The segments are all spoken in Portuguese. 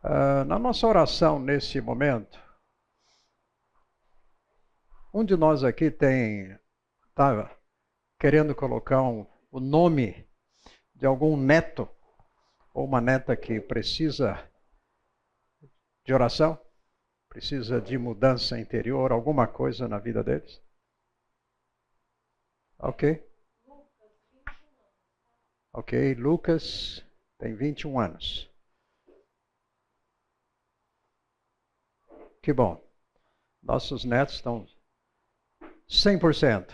Na nossa oração nesse momento, um de nós aqui estava querendo colocar o nome de algum neto ou uma neta que precisa de oração, precisa de mudança interior, alguma coisa na vida deles. Ok? Ok, Lucas tem 21 anos. Que bom. Nossos netos estão 100%.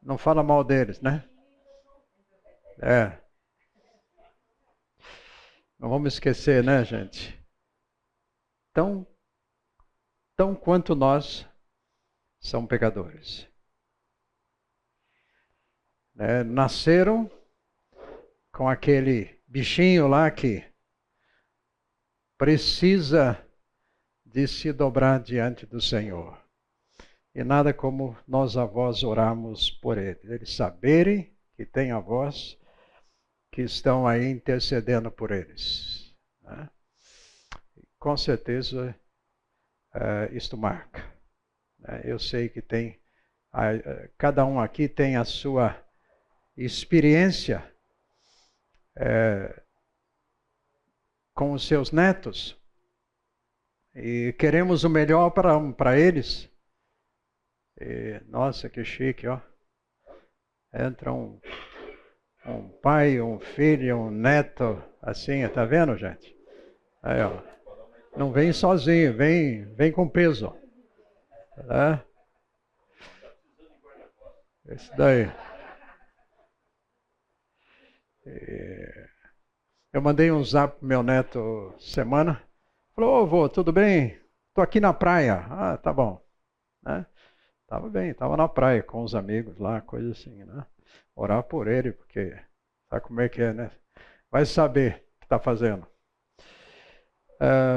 Não fala mal deles, né? Não vamos esquecer, né, gente? Tão quanto nós são pecadores. Nasceram com aquele bichinho lá que precisa de se dobrar diante do Senhor. E nada como nós avós orarmos por eles saberem que tem avós que estão aí intercedendo por eles. Né? Com certeza isto marca. Eu sei que cada um aqui tem a sua experiência com os seus netos e queremos o melhor para eles. Nossa, que chique, ó. Entra um pai, um filho, um neto, assim, tá vendo, gente? Aí, ó. Não vem sozinho, vem com peso. Esse daí. Eu mandei um zap pro meu neto semana. Falou, ô vô, tudo bem? Tô aqui na praia. Ah, tá bom. Tava bem, tava na praia com os amigos lá, coisa assim, né? Orar por ele, porque sabe como é que é, né? Vai saber o que está fazendo.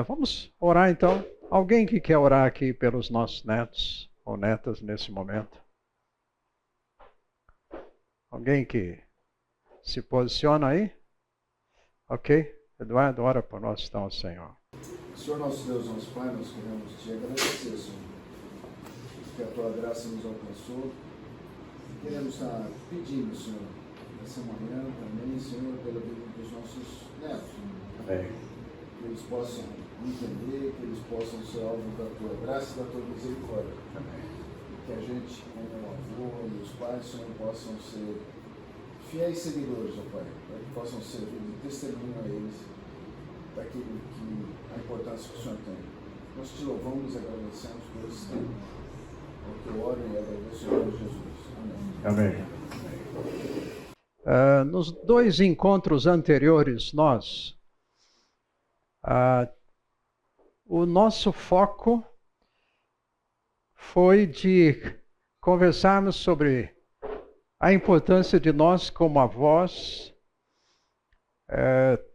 Vamos orar então. Alguém que quer orar aqui pelos nossos netos ou netas nesse momento? Alguém que se posiciona aí? Ok? Eduardo, ora por nós então, Senhor. Senhor nosso Deus, nosso Pai, nós queremos te agradecer, Senhor, que a tua graça nos alcançou. Queremos estar pedindo, Senhor, essa manhã também, Senhor, pela vida dos nossos netos. Amém. Que eles possam entender, que eles possam ser alvo da tua graça e da tua misericórdia. Amém. Que a gente, como o avô e os pais, Senhor, possam ser fiéis seguidores, ó Pai, para que possam ser de testemunho a eles daquilo que a importância que o Senhor tem. Nós te louvamos e agradecemos por esse tempo. Porque eu oro e agradeço em nome de Jesus. Amém. Nos 2 encontros anteriores, o nosso foco foi de conversarmos sobre a importância de nós, como avós,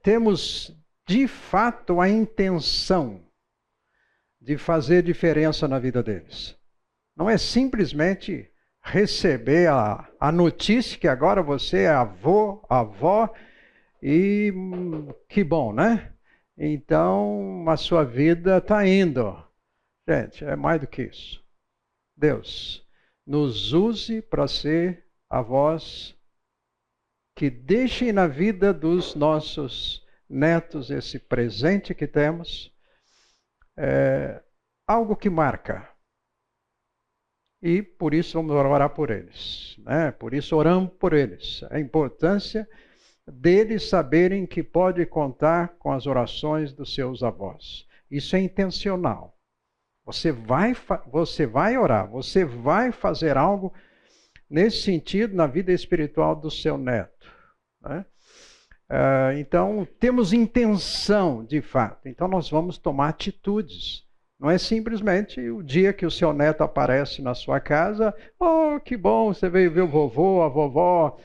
temos de fato a intenção de fazer diferença na vida deles. Não é simplesmente receber a notícia que agora você é avó, e que bom, né? Então a sua vida está indo. Gente, é mais do que isso. Deus nos use para ser avós que deixem na vida dos nossos netos esse presente que temos, algo que marca. E por isso vamos orar por eles. Né? Por isso oramos por eles. A importância deles saberem que pode contar com as orações dos seus avós. Isso é intencional. Você vai orar, você vai fazer algo nesse sentido na vida espiritual do seu neto. Né? Então, temos intenção de fato. Então, nós vamos tomar atitudes. Não é simplesmente o dia que o seu neto aparece na sua casa, oh, que bom, você veio ver o vovô, a vovó,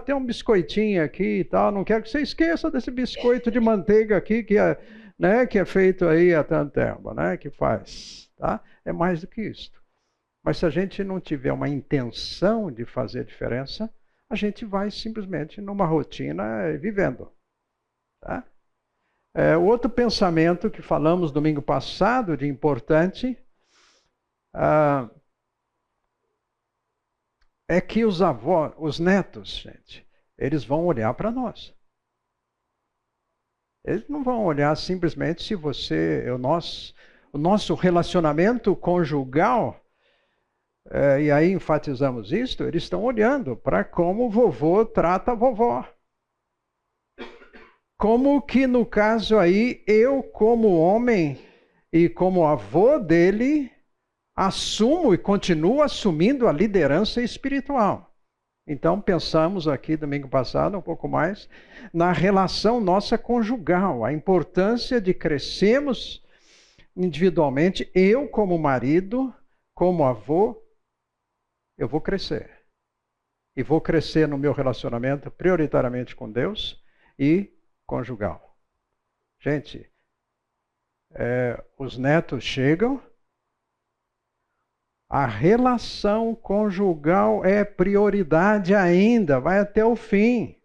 tem um biscoitinho aqui e tal, não quero que você esqueça desse biscoito de manteiga aqui, que é feito aí há tanto tempo, né, que faz, tá? É mais do que isso. Mas se a gente não tiver uma intenção de fazer diferença, a gente vai simplesmente numa rotina vivendo. Tá? Outro pensamento que falamos domingo passado de importante é que os avós, os netos, gente, eles vão olhar para nós. Eles não vão olhar simplesmente se você, o nosso relacionamento conjugal, e aí enfatizamos isto, eles estão olhando para como o vovô trata a vovó. Como que no caso aí, eu como homem e como avô dele, assumo e continuo assumindo a liderança espiritual. Então, pensamos aqui, domingo passado, um pouco mais, na relação nossa conjugal, a importância de crescermos individualmente. Eu, como marido, como avô, eu vou crescer. E vou crescer no meu relacionamento prioritariamente com Deus e conjugal. Gente, os netos chegam. A relação conjugal é prioridade ainda, vai até o fim.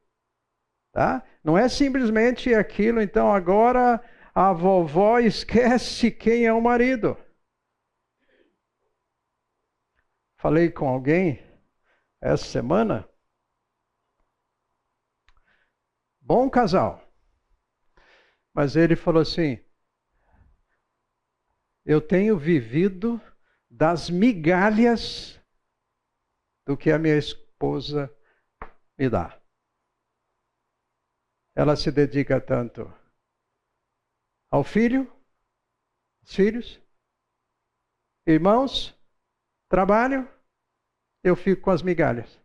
Tá? Não é simplesmente aquilo, então agora a vovó esquece quem é o marido. Falei com alguém essa semana. Bom casal. Mas ele falou assim: eu tenho vivido das migalhas do que a minha esposa me dá. Ela se dedica tanto ao filho, aos filhos, irmãos, trabalho, eu fico com as migalhas.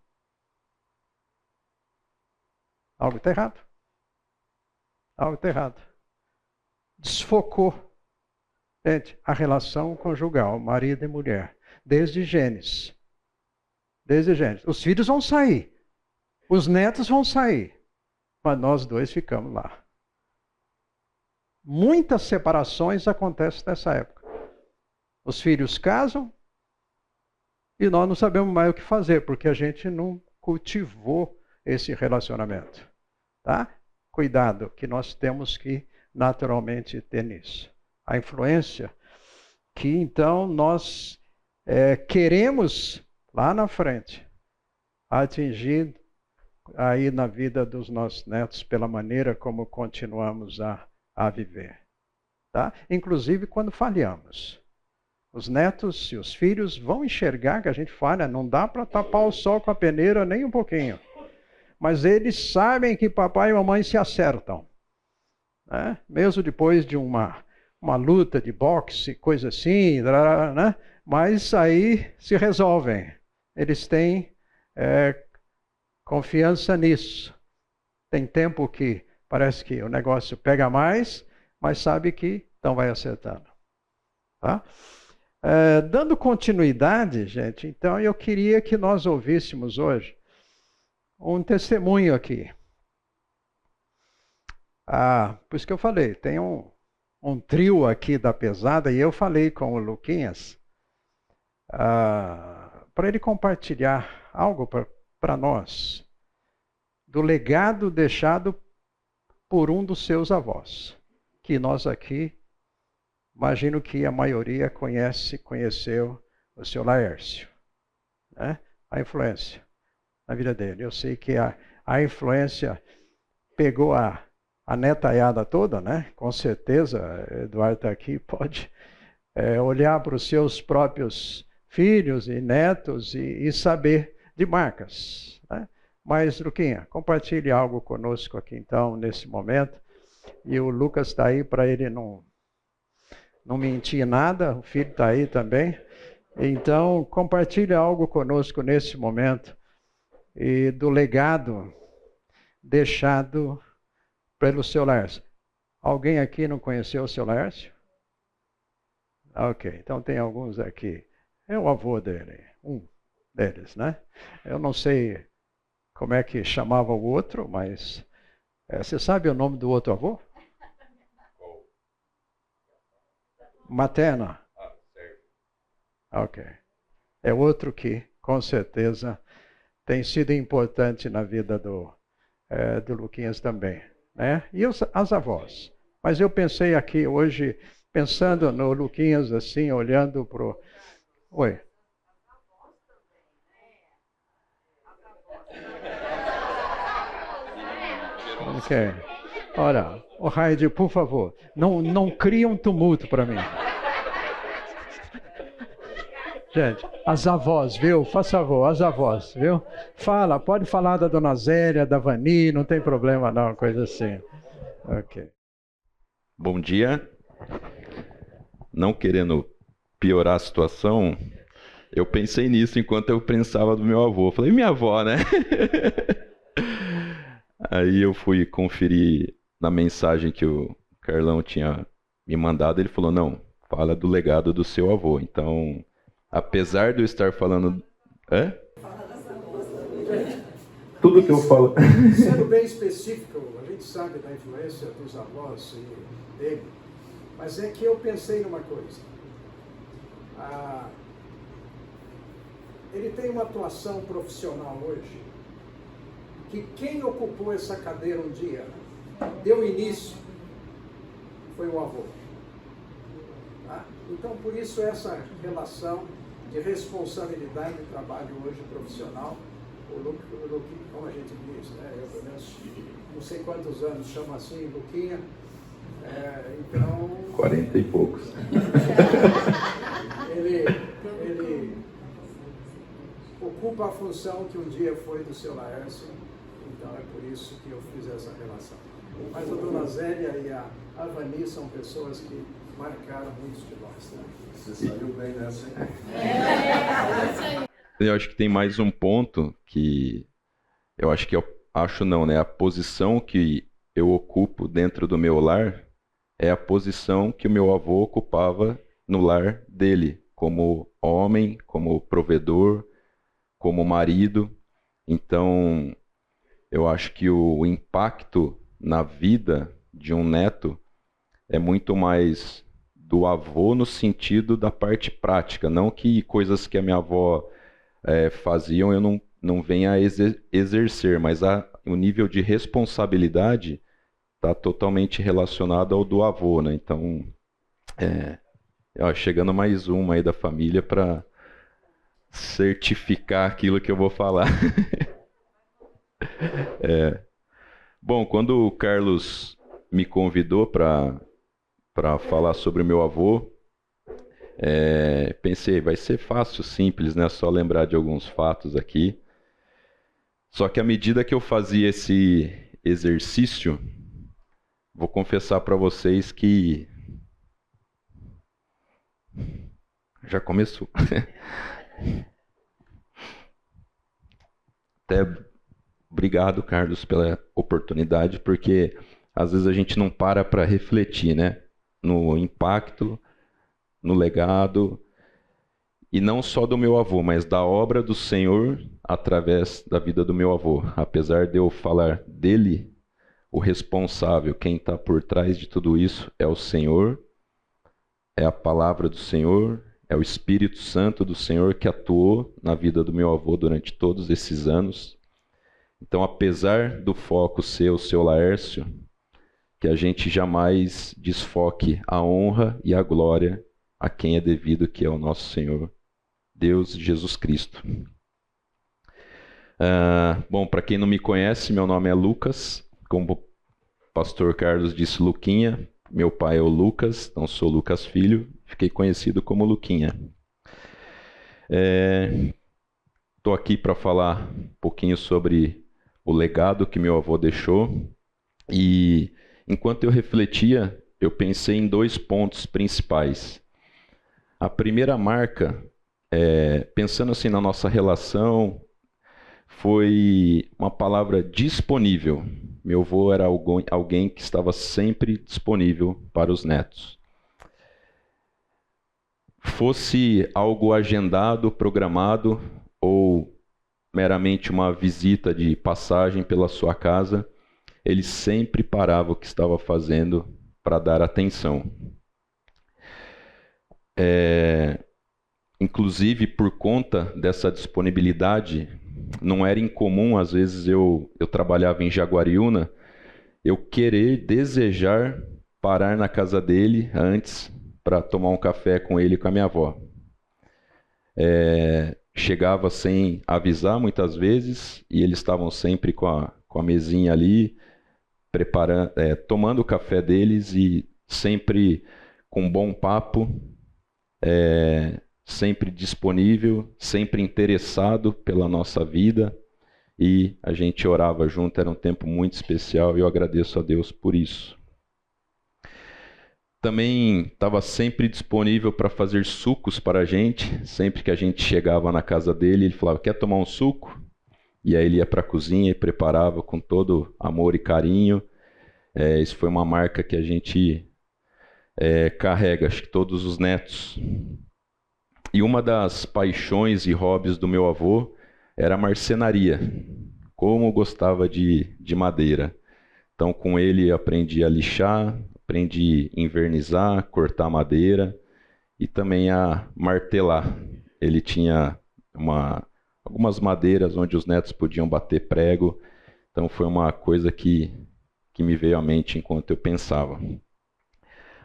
Algo está errado. Algo está errado. Desfocou. Gente, a relação conjugal, marido e mulher, desde Gênesis. Desde Gênesis. Os filhos vão sair. Os netos vão sair. Mas nós dois ficamos lá. Muitas separações acontecem nessa época. Os filhos casam e nós não sabemos mais o que fazer, porque a gente não cultivou esse relacionamento. Tá? Cuidado, que nós temos que naturalmente ter nisso. A influência que então nós queremos lá na frente atingir aí na vida dos nossos netos pela maneira como continuamos a viver. Tá? Inclusive quando falhamos. Os netos e os filhos vão enxergar que a gente falha, não dá para tapar o sol com a peneira nem um pouquinho. Mas eles sabem que papai e mamãe se acertam. Né? Mesmo depois de uma luta de boxe, coisa assim, né? Mas aí se resolvem. Eles têm confiança nisso. Tem tempo que parece que o negócio pega mais, mas sabe que então vai acertando. Tá? Dando continuidade, gente, então eu queria que nós ouvíssemos hoje um testemunho aqui. Por isso que eu falei, tem um trio aqui da pesada, e eu falei com o Luquinhas para ele compartilhar algo para nós do legado deixado por um dos seus avós, que nós aqui, imagino que a maioria conheceu o seu Laércio, né? A influência na vida dele. Eu sei que a influência pegou a netaiada toda, né? Com certeza, Eduardo está aqui, pode olhar para os seus próprios filhos e netos e saber de marcas. Né? Mas, Luquinha, compartilhe algo conosco aqui então, nesse momento. E o Lucas está aí para ele não mentir nada, o filho está aí também. Então, compartilhe algo conosco nesse momento e do legado deixado pelo seu Laércio. Alguém aqui não conheceu o seu Laércio? Ok, então tem alguns aqui. É o avô dele, um deles, né? Eu não sei como é que chamava o outro, mas você sabe o nome do outro avô? Materna. Ok. É outro que, com certeza, tem sido importante na vida do Luquinhas também. né? E as avós. Mas eu pensei aqui hoje, pensando no Luquinhas assim, olhando para o... Oi. Ok. Olha, o Raide, por favor, não crie um tumulto para mim. Gente, as avós, viu? Faz favor, as avós, viu? Fala, pode falar da Dona Zélia, da Vani, não tem problema não, coisa assim. Ok. Bom dia. Não querendo piorar a situação, eu pensei nisso enquanto eu pensava do meu avô. Falei, minha avó, né? Aí eu fui conferir na mensagem que o Carlão tinha me mandado, ele falou, não, fala do legado do seu avô. Então, apesar de eu estar falando... Hã? Tudo que eu falo... Sendo bem específico, a gente sabe da influência dos avós e dele, mas é que eu pensei numa coisa. Ele tem uma atuação profissional hoje, que quem ocupou essa cadeira um dia, deu início, foi o avô. Tá? Então, por isso, essa relação de responsabilidade de trabalho hoje profissional, o Luquinha, como a gente diz, né? Eu pelo menos não sei quantos anos chamo assim, Luquinha, então... 40 e poucos. Ele ocupa a função que um dia foi do seu Laércio, então é por isso que eu fiz essa relação. Mas a Dona Zélia e a Vani são pessoas que marcaram muitos de nós. Né? Você saiu bem nessa, hein? Eu acho que tem mais um ponto que eu acho que né? A posição que eu ocupo dentro do meu lar é a posição que o meu avô ocupava no lar dele, como homem, como provedor, como marido. Então, eu acho que o impacto na vida de um neto é muito mais do avô no sentido da parte prática, não que coisas que a minha avó faziam eu não venha a exercer, mas o nível de responsabilidade está totalmente relacionado ao do avô, né? Então, chegando mais uma aí da família para certificar aquilo que eu vou falar. Bom, quando o Carlos me convidou para falar sobre o meu avô, pensei, vai ser fácil, simples, né? Só lembrar de alguns fatos aqui. Só que à medida que eu fazia esse exercício, vou confessar para vocês que já começou. Até obrigado, Carlos, pela oportunidade, porque às vezes a gente não para refletir, né? No impacto, no legado, e não só do meu avô, mas da obra do Senhor através da vida do meu avô. Apesar de eu falar dele, o responsável, quem está por trás de tudo isso é o Senhor, é a palavra do Senhor, é o Espírito Santo do Senhor que atuou na vida do meu avô durante todos esses anos. Então, apesar do foco ser o seu Laércio, que a gente jamais desfoque a honra e a glória a quem é devido, que é o nosso Senhor, Deus Jesus Cristo. Bom, para quem não me conhece, meu nome é Lucas, como o pastor Carlos disse, Luquinha. Meu pai é o Lucas, então sou Lucas Filho, fiquei conhecido como Luquinha. Estou aqui para falar um pouquinho sobre o legado que meu avô deixou, e enquanto eu refletia, eu pensei em 2 pontos principais. A primeira marca, pensando assim na nossa relação, foi uma palavra disponível. Meu avô era alguém que estava sempre disponível para os netos. Fosse algo agendado, programado, ou meramente uma visita de passagem pela sua casa, ele sempre parava o que estava fazendo para dar atenção. Inclusive, por conta dessa disponibilidade, não era incomum, às vezes eu trabalhava em Jaguariúna eu querer, desejar parar na casa dele antes para tomar um café com ele e com a minha avó. Chegava sem avisar muitas vezes e eles estavam sempre com a mesinha ali, preparando, tomando o café deles e sempre com bom papo, sempre disponível, sempre interessado pela nossa vida, e a gente orava junto. Era um tempo muito especial e eu agradeço a Deus por isso. Também estava sempre disponível para fazer sucos para a gente. Sempre que a gente chegava na casa dele, ele falava: quer tomar um suco? E aí ele ia para a cozinha e preparava com todo amor e carinho. Isso foi uma marca que a gente carrega, acho que todos os netos. E uma das paixões e hobbies do meu avô era a marcenaria. Como gostava de madeira. Então com ele aprendi a lixar, aprendi a invernizar, cortar madeira e também a martelar. Ele tinha algumas madeiras onde os netos podiam bater prego. Então foi uma coisa que me veio à mente enquanto eu pensava.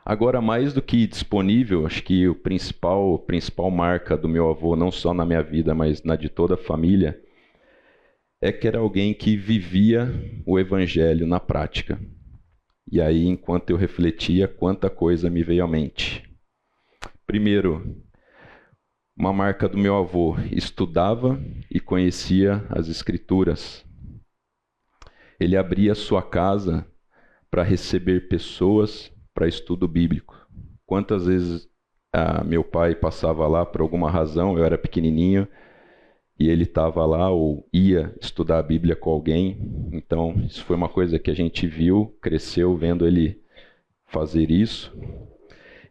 Agora, mais do que disponível, acho que a principal marca do meu avô, não só na minha vida, mas na de toda a família, é que era alguém que vivia o evangelho na prática. E aí, enquanto eu refletia, quanta coisa me veio à mente. Primeiro, uma marca do meu avô: estudava e conhecia as Escrituras. Ele abria sua casa para receber pessoas para estudo bíblico. Quantas vezes meu pai passava lá por alguma razão, eu era pequenininho, e ele estava lá ou ia estudar a Bíblia com alguém. Então, isso foi uma coisa que a gente viu, cresceu vendo ele fazer isso.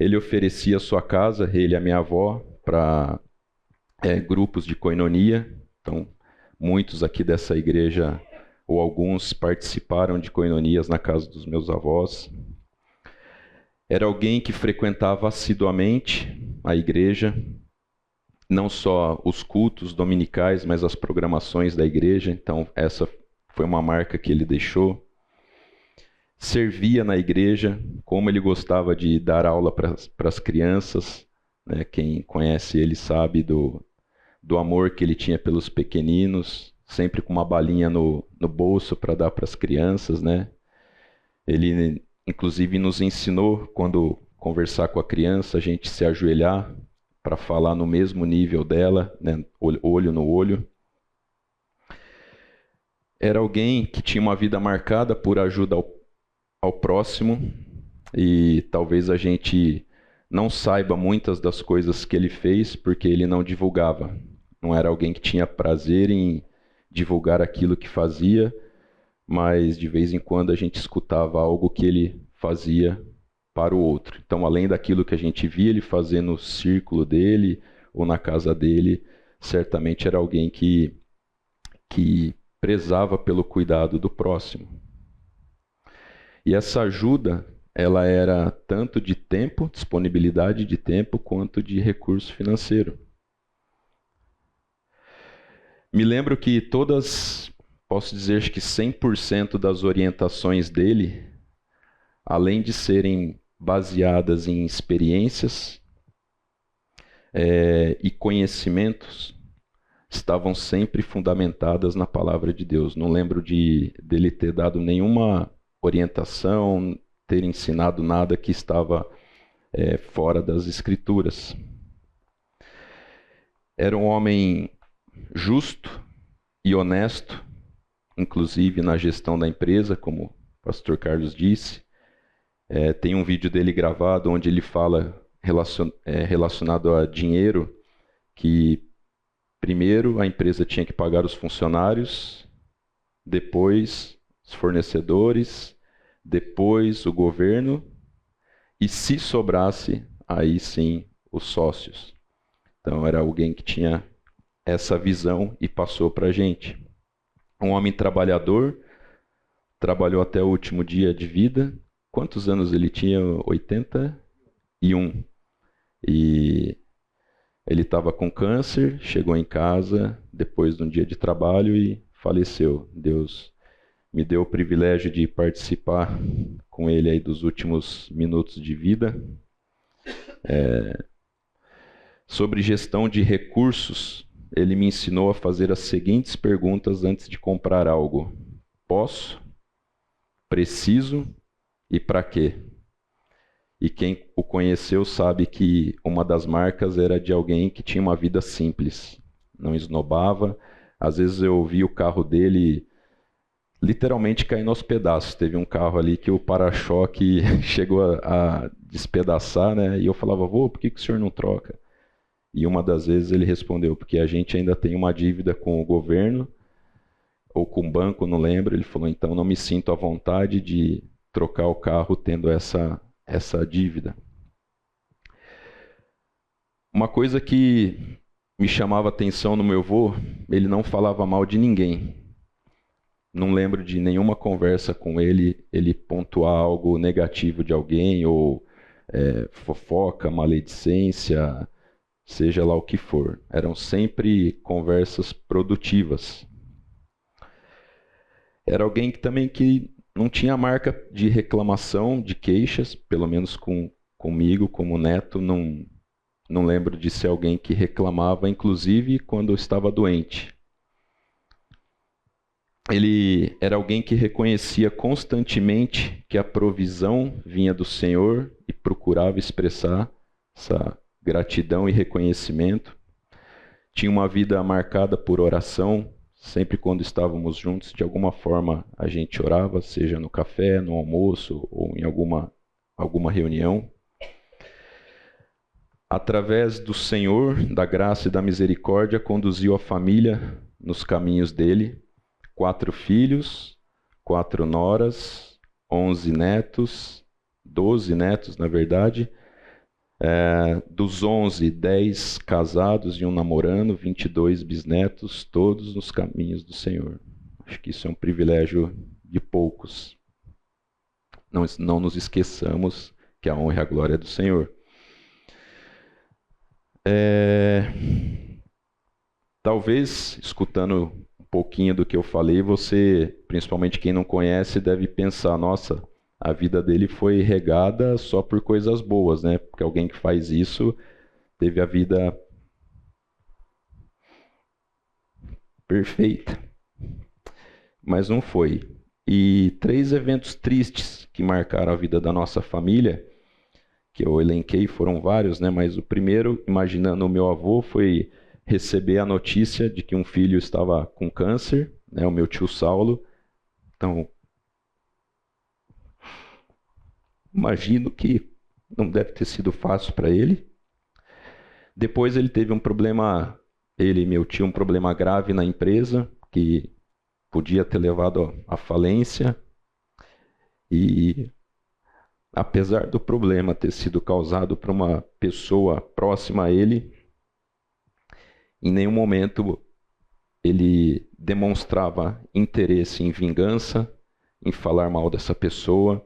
Ele oferecia a sua casa, ele e a minha avó, para grupos de koinonia. Então, muitos aqui dessa igreja, ou alguns, participaram de koinonias na casa dos meus avós. Era alguém que frequentava assiduamente a igreja, não só os cultos dominicais, mas as programações da igreja. Então, essa foi uma marca que ele deixou. Servia na igreja, como ele gostava de dar aula para as crianças, né? Quem conhece ele sabe do amor que ele tinha pelos pequeninos, sempre com uma balinha no bolso para dar para as crianças, né? Ele, inclusive, nos ensinou, quando conversar com a criança, a gente se ajoelhar para falar no mesmo nível dela, né? Olho no olho. Era alguém que tinha uma vida marcada por ajuda ao próximo, e talvez a gente não saiba muitas das coisas que ele fez porque ele não divulgava. Não era alguém que tinha prazer em divulgar aquilo que fazia, mas de vez em quando a gente escutava algo que ele fazia para o outro. Então, além daquilo que a gente via ele fazer no círculo dele ou na casa dele, certamente era alguém que prezava pelo cuidado do próximo. E essa ajuda, ela era tanto de tempo, disponibilidade de tempo, quanto de recurso financeiro. Me lembro que posso dizer que 100% das orientações dele, além de serem baseadas em experiências e conhecimentos, estavam sempre fundamentadas na palavra de Deus. Não lembro dele ter dado nenhuma orientação, ter ensinado nada que estava fora das Escrituras. Era um homem justo e honesto, inclusive na gestão da empresa, como o pastor Carlos disse. Tem um vídeo dele gravado onde ele fala relacionado a dinheiro, que primeiro a empresa tinha que pagar os funcionários, depois os fornecedores, depois o governo, e se sobrasse, aí sim os sócios. Então era alguém que tinha essa visão e passou para a gente. Um homem trabalhador, trabalhou até o último dia de vida. Quantos anos ele tinha? 81. E ele estava com câncer, chegou em casa depois de um dia de trabalho e faleceu. Deus me deu o privilégio de participar com ele aí dos últimos minutos de vida. Sobre gestão de recursos, ele me ensinou a fazer as seguintes perguntas antes de comprar algo: posso? Preciso? E para quê? E quem o conheceu sabe que uma das marcas era de alguém que tinha uma vida simples, não esnobava. Às vezes eu vi o carro dele literalmente caindo aos pedaços. Teve um carro ali que o para-choque chegou a despedaçar, né? E eu falava: vô, por que o senhor não troca? E uma das vezes ele respondeu: porque a gente ainda tem uma dívida com o governo ou com o banco, não lembro. Ele falou: então não me sinto à vontade de trocar o carro tendo essa dívida. Uma coisa que me chamava atenção no meu avô, ele não falava mal de ninguém. Não lembro de nenhuma conversa com ele pontuar algo negativo de alguém, ou fofoca, maledicência, seja lá o que for. Eram sempre conversas produtivas. Era alguém que não tinha marca de reclamação, de queixas, pelo menos comigo, como neto, não lembro de ser alguém que reclamava, inclusive quando eu estava doente. Ele era alguém que reconhecia constantemente que a provisão vinha do Senhor e procurava expressar essa gratidão e reconhecimento. Tinha uma vida marcada por oração. Sempre quando estávamos juntos, de alguma forma a gente orava, seja no café, no almoço ou em alguma reunião. Através do Senhor, da graça e da misericórdia, conduziu a família nos caminhos dele. 4 filhos, 4 noras, 11 netos, 12 netos, na verdade. Dos 11, 10 casados e um namorando, 22 bisnetos, todos nos caminhos do Senhor. Acho que isso é um privilégio de poucos. Não nos esqueçamos que a honra e a glória é do Senhor. Talvez, escutando um pouquinho do que eu falei, você, principalmente quem não conhece, deve pensar: nossa, a vida dele foi regada só por coisas boas, né? Porque alguém que faz isso teve a vida perfeita. Mas não foi. E 3 eventos tristes que marcaram a vida da nossa família, que eu elenquei, foram vários, né? Mas o primeiro, imaginando o meu avô, foi receber a notícia de que um filho estava com câncer, né? O meu tio Saulo. Então, imagino que não deve ter sido fácil para ele. Depois ele teve um problema, ele e meu tio, um problema grave na empresa, que podia ter levado à falência. E apesar do problema ter sido causado por uma pessoa próxima a ele, em nenhum momento ele demonstrava interesse em vingança, em falar mal dessa pessoa.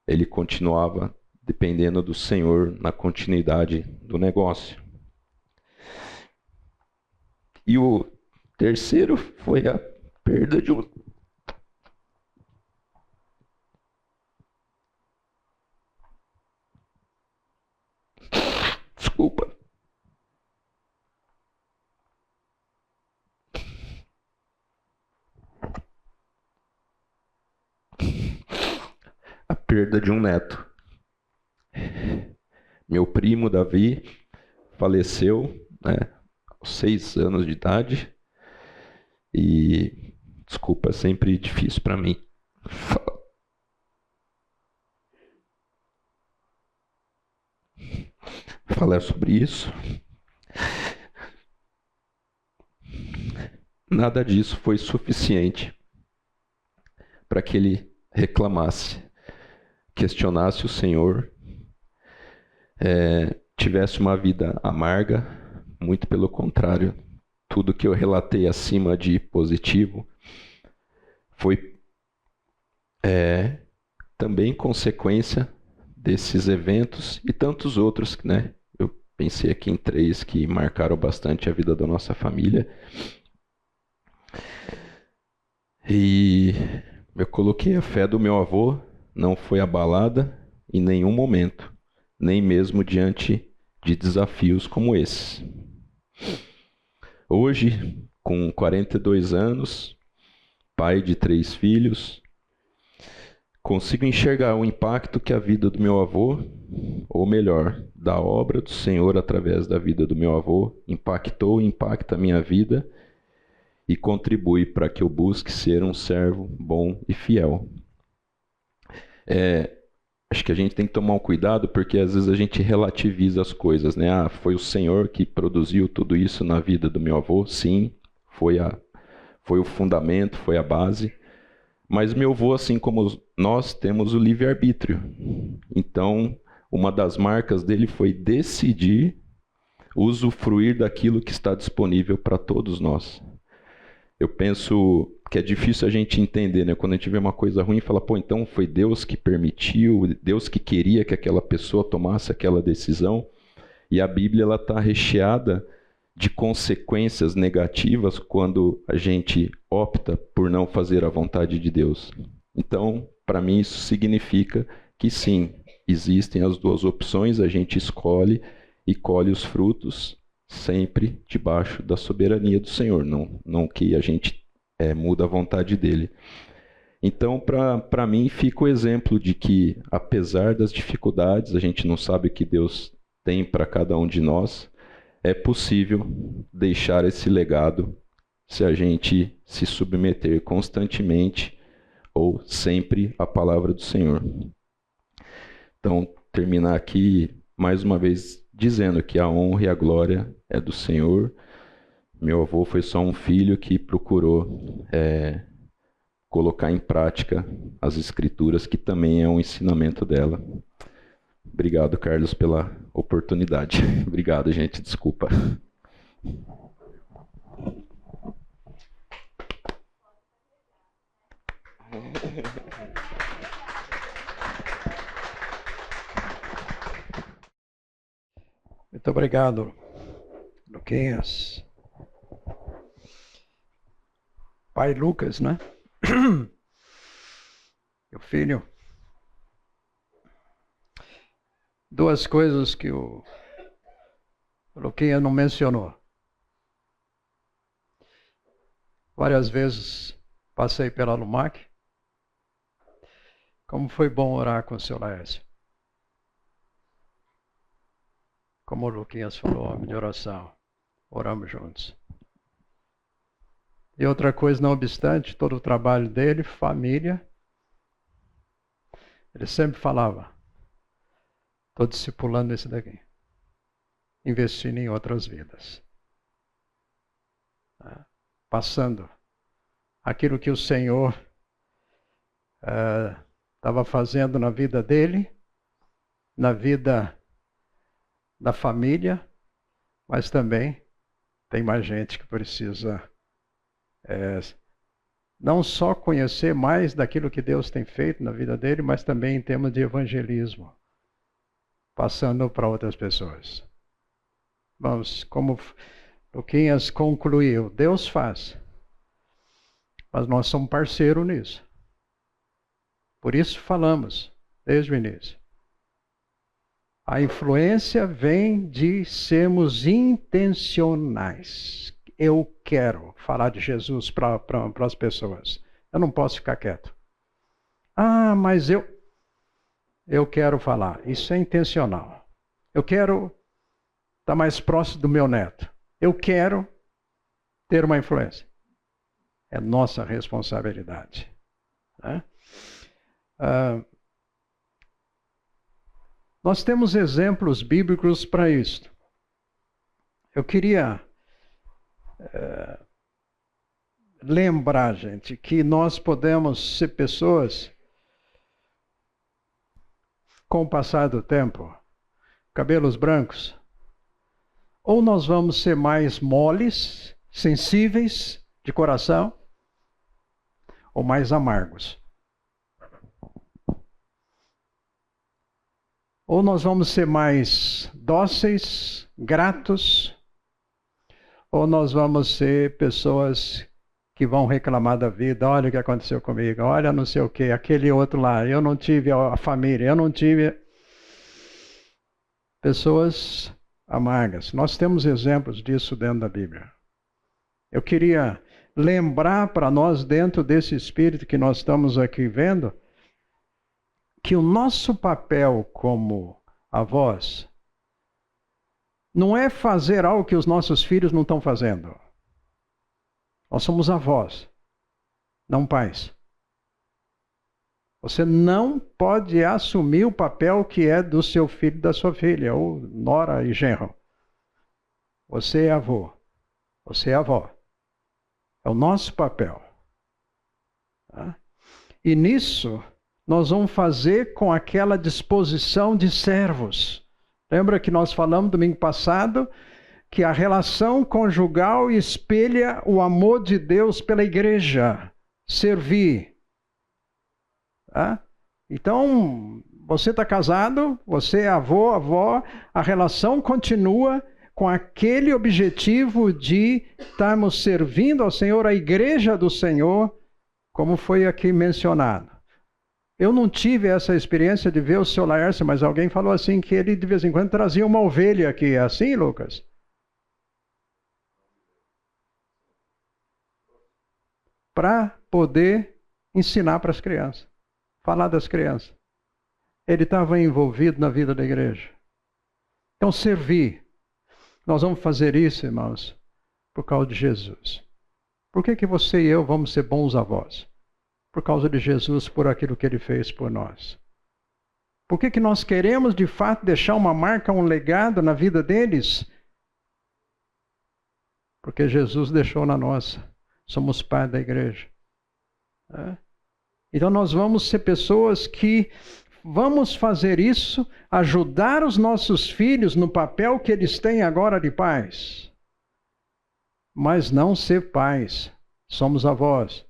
Ele continuava dependendo do Senhor na continuidade do negócio. E o terceiro foi a perda de um... Desculpa. A perda de um neto. Meu primo Davi faleceu, né, aos 6 anos de idade. E desculpa, é sempre difícil para mim falar sobre isso. Nada disso foi suficiente para que ele reclamasse, questionasse o Senhor, tivesse uma vida amarga. Muito pelo contrário, tudo que eu relatei acima de positivo foi também consequência desses eventos e tantos outros, né? Eu pensei aqui em 3 que marcaram bastante a vida da nossa família. E eu coloquei: a fé do meu avô não foi abalada em nenhum momento, nem mesmo diante de desafios como esse. Hoje, com 42 anos, pai de 3 filhos, consigo enxergar o impacto que a vida do meu avô, ou melhor, da obra do Senhor através da vida do meu avô, impactou e impacta a minha vida e contribui para que eu busque ser um servo bom e fiel. Acho que a gente tem que tomar um cuidado, porque às vezes a gente relativiza as coisas, né? Ah, foi o Senhor que produziu tudo isso na vida do meu avô. Sim, foi o fundamento, foi a base. Mas meu avô, assim como nós, temos o livre-arbítrio. Então, uma das marcas dele foi decidir usufruir daquilo que está disponível para todos nós. Eu penso que é difícil a gente entender, né? Quando a gente vê uma coisa ruim, fala: pô, então foi Deus que permitiu, Deus que queria que aquela pessoa tomasse aquela decisão. E a Bíblia ela está recheada de consequências negativas quando a gente opta por não fazer a vontade de Deus. Então, para mim, isso significa que sim, existem as duas opções, a gente escolhe e colhe os frutos sempre debaixo da soberania do Senhor, não que a gente muda a vontade dele. Então, para mim, fica o exemplo de que, apesar das dificuldades, a gente não sabe o que Deus tem para cada um de nós, é possível deixar esse legado se a gente se submeter constantemente ou sempre à palavra do Senhor. Então, terminar aqui mais uma vez dizendo que a honra e a glória é do Senhor. Meu avô foi só um filho que procurou colocar em prática as Escrituras, que também é um ensinamento dela. Obrigado, Carlos, pela oportunidade. Obrigado, gente. Desculpa. Muito obrigado, Luquinhas. Pai Lucas, né? Meu filho. Duas coisas que o Luquinhas não mencionou. Várias vezes passei pela Lumac. Como foi bom orar com o seu Laércio. Como o Luquinhas falou, homem de oração. Oramos juntos. E outra coisa, não obstante, todo o trabalho dele, família, ele sempre falava: estou discipulando esse daqui. Investindo em outras vidas. Passando aquilo que o Senhor estava fazendo na vida dele, na vida da família, mas também tem mais gente que precisa não só conhecer mais daquilo que Deus tem feito na vida dele, mas também em termos de evangelismo, passando para outras pessoas. Vamos, como Luquinhas concluiu, Deus faz, mas nós somos parceiros nisso. Por isso falamos desde o início. A influência vem de sermos intencionais. Eu quero falar de Jesus para as pessoas. Eu não posso ficar quieto. Ah, mas eu quero falar. Isso é intencional. Eu quero estar mais próximo do meu neto. Eu quero ter uma influência. É nossa responsabilidade. Né? Nós temos exemplos bíblicos para isso. Eu queria lembrar, gente, que nós podemos ser pessoas, com o passar do tempo, cabelos brancos, ou nós vamos ser mais moles, sensíveis de coração, ou mais amargos. Ou nós vamos ser mais dóceis, gratos, ou nós vamos ser pessoas que vão reclamar da vida. Olha o que aconteceu comigo, olha não sei o que, aquele outro lá, eu não tive a família, eu não tive... Pessoas amargas. Nós temos exemplos disso dentro da Bíblia. Eu queria lembrar para nós, dentro desse espírito que nós estamos aqui vendo, que o nosso papel como avós não é fazer algo que os nossos filhos não estão fazendo. Nós somos avós, não pais. Você não pode assumir o papel que é do seu filho e da sua filha, ou nora e genro. Você é avô, você é avó. É o nosso papel. Tá? E nisso, nós vamos fazer com aquela disposição de servos. Lembra que nós falamos domingo passado que a relação conjugal espelha o amor de Deus pela igreja. Servir. Tá? Então, você está casado, você é avô, avó, a relação continua com aquele objetivo de estarmos servindo ao Senhor, a igreja do Senhor, como foi aqui mencionado. Eu não tive essa experiência de ver o seu Laércio, mas alguém falou assim que ele de vez em quando trazia uma ovelha aqui. É assim, Lucas? Para poder ensinar para as crianças. Falar das crianças. Ele estava envolvido na vida da igreja. Então, servir. Nós vamos fazer isso, irmãos, por causa de Jesus. Por que você e eu vamos ser bons avós? Por causa de Jesus, por aquilo que Ele fez por nós. Por que nós queremos, de fato, deixar uma marca, um legado na vida deles? Porque Jesus deixou na nossa. Somos pai da igreja. Então nós vamos ser pessoas que vamos fazer isso, ajudar os nossos filhos no papel que eles têm agora de pais. Mas não ser pais. Somos avós.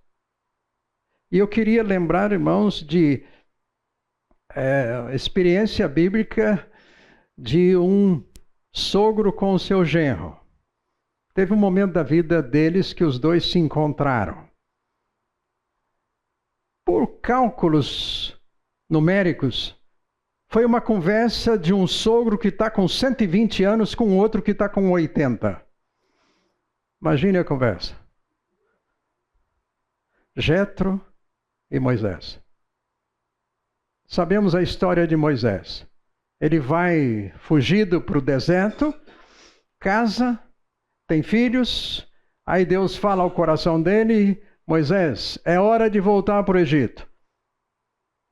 E eu queria lembrar, irmãos, de experiência bíblica de um sogro com o seu genro. Teve um momento da vida deles que os dois se encontraram. Por cálculos numéricos, foi uma conversa de um sogro que está com 120 anos com outro que está com 80. Imagine a conversa. Jetro e Moisés. Sabemos a história de Moisés. Ele vai fugido para o deserto, casa, tem filhos, aí Deus fala ao coração dele: Moisés, é hora de voltar para o Egito.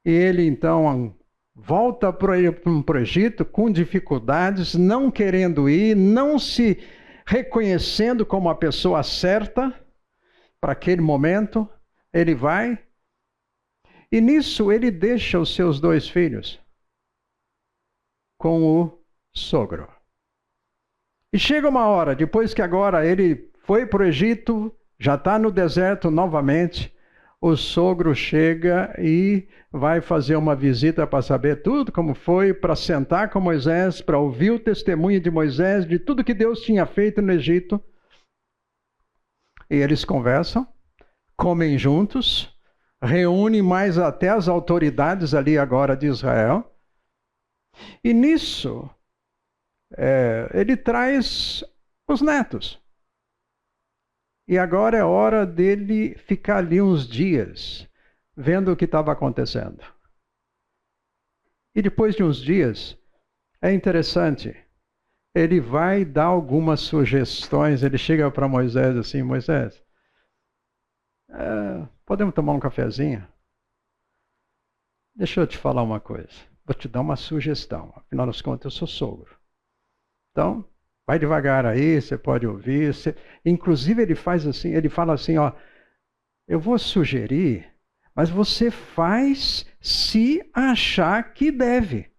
E ele então volta para o Egito com dificuldades, não querendo ir, não se reconhecendo como a pessoa certa para aquele momento. Ele vai, e nisso ele deixa os seus 2 filhos com o sogro. E chega uma hora, depois que agora ele foi para o Egito, já está no deserto novamente, o sogro chega e vai fazer uma visita para saber tudo como foi, para sentar com Moisés, para ouvir o testemunho de Moisés, de tudo que Deus tinha feito no Egito. E eles conversam, comem juntos, reúnem mais até as autoridades ali agora de Israel. E nisso, ele traz os netos. E agora é hora dele ficar ali uns dias, vendo o que estava acontecendo. E depois de uns dias, é interessante, ele vai dar algumas sugestões. Ele chega para Moisés assim: Moisés, podemos tomar um cafezinho? Deixa eu te falar uma coisa. Vou te dar uma sugestão. Afinal das contas, eu sou sogro. Então, vai devagar aí, você pode ouvir. Inclusive, ele faz assim, ele fala assim, ó: eu vou sugerir, mas você faz se achar que deve.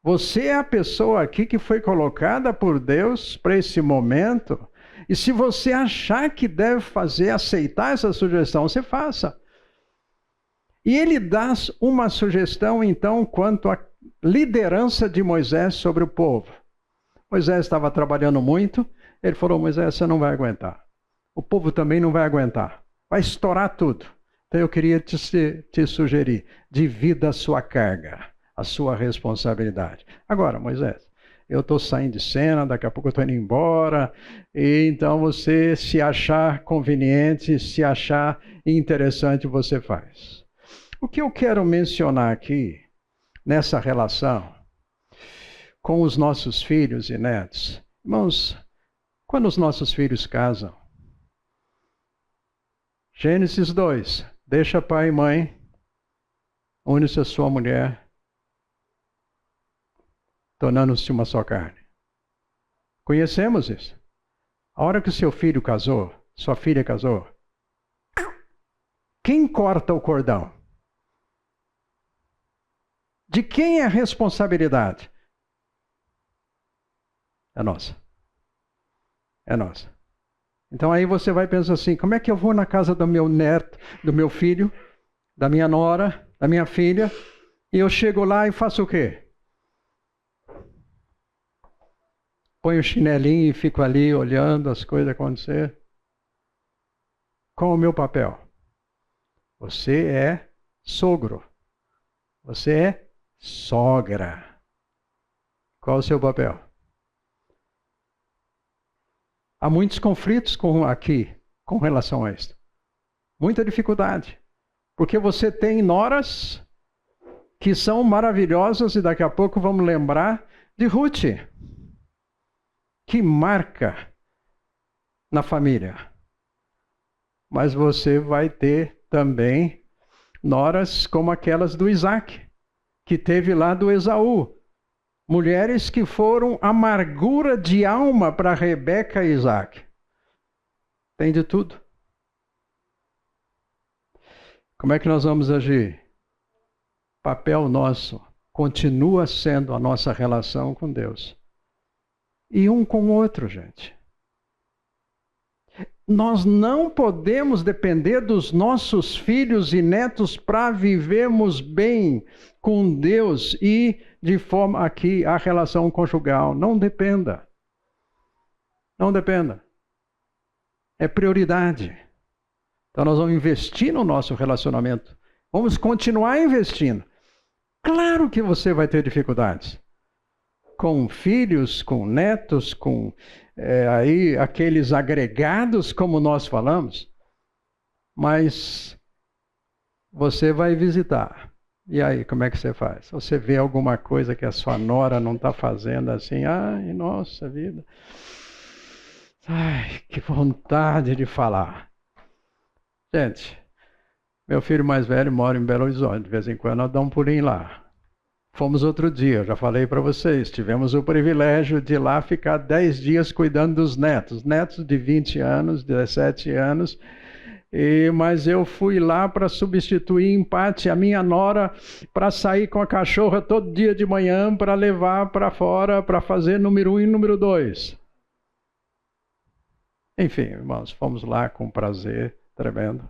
Você é a pessoa aqui que foi colocada por Deus para esse momento. E se você achar que deve fazer, aceitar essa sugestão, você faça. E ele dá uma sugestão, então, quanto à liderança de Moisés sobre o povo. Moisés estava trabalhando muito. Ele falou: Moisés, você não vai aguentar. o povo também não vai aguentar. Vai estourar tudo. Então eu queria te sugerir, divida a sua carga, a sua responsabilidade. Agora, Moisés, eu estou saindo de cena, daqui a pouco eu estou indo embora, e então você, se achar conveniente, se achar interessante, você faz. O que eu quero mencionar aqui, nessa relação com os nossos filhos e netos, irmãos, quando os nossos filhos casam, Gênesis 2, deixa pai e mãe, une-se a sua mulher, tornando-se uma só carne. Conhecemos isso. A hora que o seu filho casou, sua filha casou, quem corta o cordão? De quem é a responsabilidade? É nossa. É nossa. Então aí você vai pensar assim, como é que eu vou na casa do meu neto, do meu filho, da minha nora, da minha filha, e eu chego lá e faço o quê? Ponho o chinelinho e fico ali olhando as coisas acontecer. Qual é o meu papel? Você é sogro. Você é sogra. Qual é o seu papel? Há muitos conflitos aqui com relação a isso. Muita dificuldade. Porque você tem noras que são maravilhosas e daqui a pouco vamos lembrar de Ruth, que marca na família. Mas você vai ter também noras como aquelas do Isaac, que teve lá do Esaú. Mulheres que foram amargura de alma para Rebeca e Isaac. Tem de tudo. Como é que nós vamos agir? Papel nosso continua sendo a nossa relação com Deus. E um com o outro, gente. Nós não podemos depender dos nossos filhos e netos para vivermos bem com Deus e de forma aqui a relação conjugal. Não dependa. Não dependa. É prioridade. Então nós vamos investir no nosso relacionamento. Vamos continuar investindo. Claro que você vai ter dificuldades. Com filhos, com netos, com aí aqueles agregados, como nós falamos. Mas você vai visitar. E aí, como é que você faz? Você vê alguma coisa que a sua nora não está fazendo assim, ai, nossa vida. Ai, que vontade de falar. Gente, meu filho mais velho mora em Belo Horizonte. De vez em quando nós damos um pulinho lá. Fomos outro dia, eu já falei para vocês. Tivemos o privilégio de ir lá ficar 10 dias cuidando dos netos. Netos de 20 anos, 17 anos. Mas eu fui lá para substituir em parte a minha nora para sair com a cachorra todo dia de manhã para levar para fora para fazer número 1 e número 2. Enfim, irmãos, fomos lá com prazer tremendo.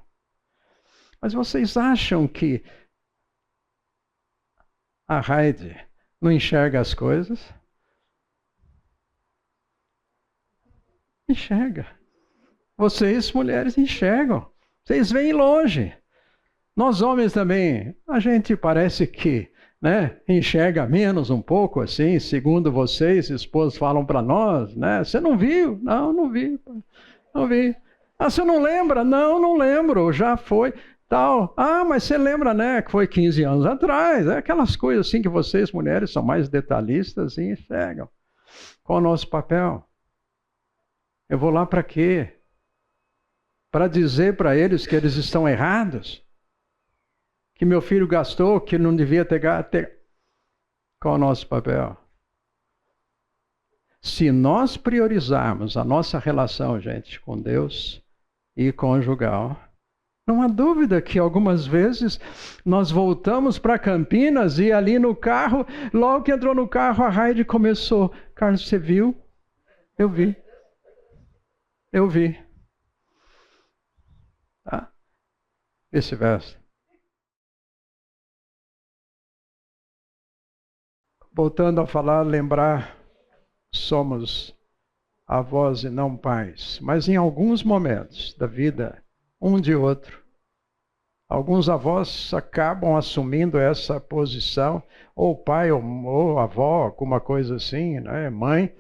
Mas vocês acham que a Heidi não enxerga as coisas? Enxerga. Vocês, mulheres, enxergam. Vocês veem longe. Nós, homens, também, a gente parece que enxerga menos um pouco, assim, segundo vocês, esposas falam para nós, né? Você não viu? Não, não vi. Não vi. Ah, você não lembra? Não, não lembro. Já foi. Tal. Ah, mas você lembra, né, que foi 15 anos atrás. É aquelas coisas assim que vocês, mulheres, são mais detalhistas e enxergam. Qual é o nosso papel? Eu vou lá para quê? Para dizer para eles que eles estão errados? Que meu filho gastou, que não devia ter gasto? Qual é o nosso papel? Se nós priorizarmos a nossa relação, gente, com Deus e conjugal, não há dúvida que algumas vezes nós voltamos para Campinas e ali no carro, logo que entrou no carro, a Heidi começou. Carlos, você viu? Eu vi. Eu vi. Tá? Vice-versa. Voltando a falar, lembrar, somos avós e não pais, mas em alguns momentos da vida, um de outro, alguns avós acabam assumindo essa posição, ou pai ou avó, alguma coisa assim, né? Mãe,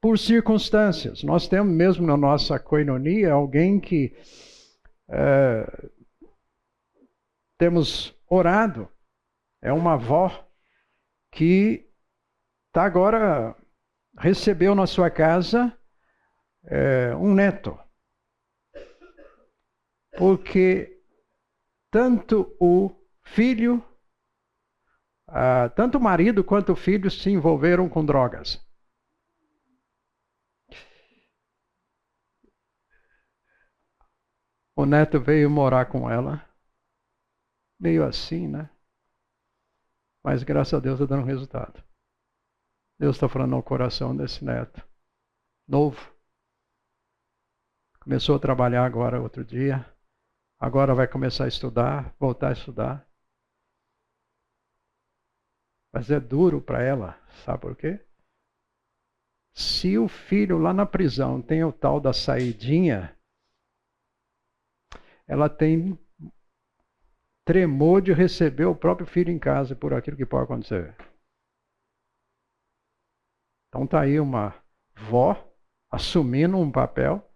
por circunstâncias. Nós temos mesmo na nossa coinonia alguém que temos orado, é uma avó que está agora, recebeu na sua casa um neto. Porque tanto o filho, tanto o marido quanto o filho se envolveram com drogas. O neto veio morar com ela. Meio assim, né? Mas graças a Deus está dando resultado. Deus está falando ao coração desse neto. Novo. Começou a trabalhar agora outro dia. Agora vai começar a estudar, voltar a estudar. Mas é duro para ela, sabe por quê? Se o filho lá na prisão tem o tal da saidinha, ela tem tremor de receber o próprio filho em casa por aquilo que pode acontecer. Então está aí uma vó assumindo um papel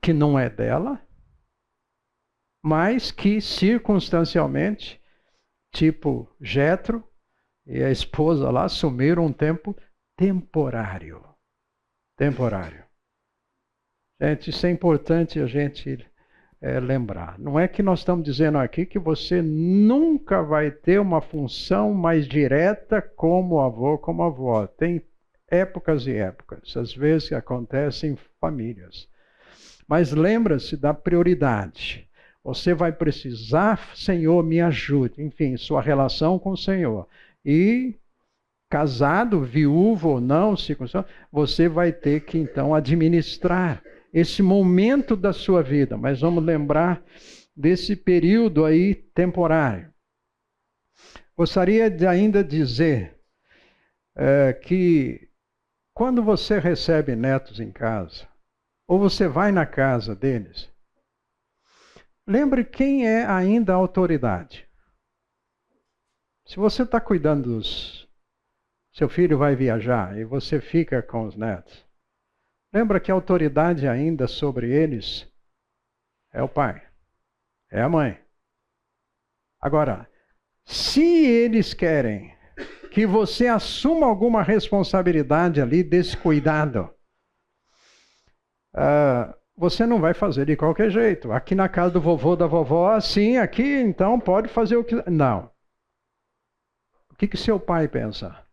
que não é dela, mas que circunstancialmente, tipo Jetro e a esposa lá, assumiram um tempo temporário. Temporário. Gente, isso é importante a gente lembrar. Não é que nós estamos dizendo aqui que você nunca vai ter uma função mais direta como avô, como avó. Tem épocas e épocas. Às vezes acontecem em famílias. Mas lembra-se da prioridade. Você vai precisar, Senhor, me ajude. Enfim, sua relação com o Senhor. E casado, viúvo ou não, você vai ter que então administrar esse momento da sua vida. Mas vamos lembrar desse período aí temporário. Gostaria de ainda dizer que quando você recebe netos em casa, ou você vai na casa deles, lembre quem é ainda a autoridade. Se você está cuidando seu filho vai viajar e você fica com os netos, lembra que a autoridade ainda sobre eles é o pai, é a mãe. Agora, se eles querem que você assuma alguma responsabilidade ali desse cuidado, você não vai fazer de qualquer jeito. Aqui na casa do vovô, da vovó, assim, aqui, então pode fazer o que... Não. O que seu pai pensa?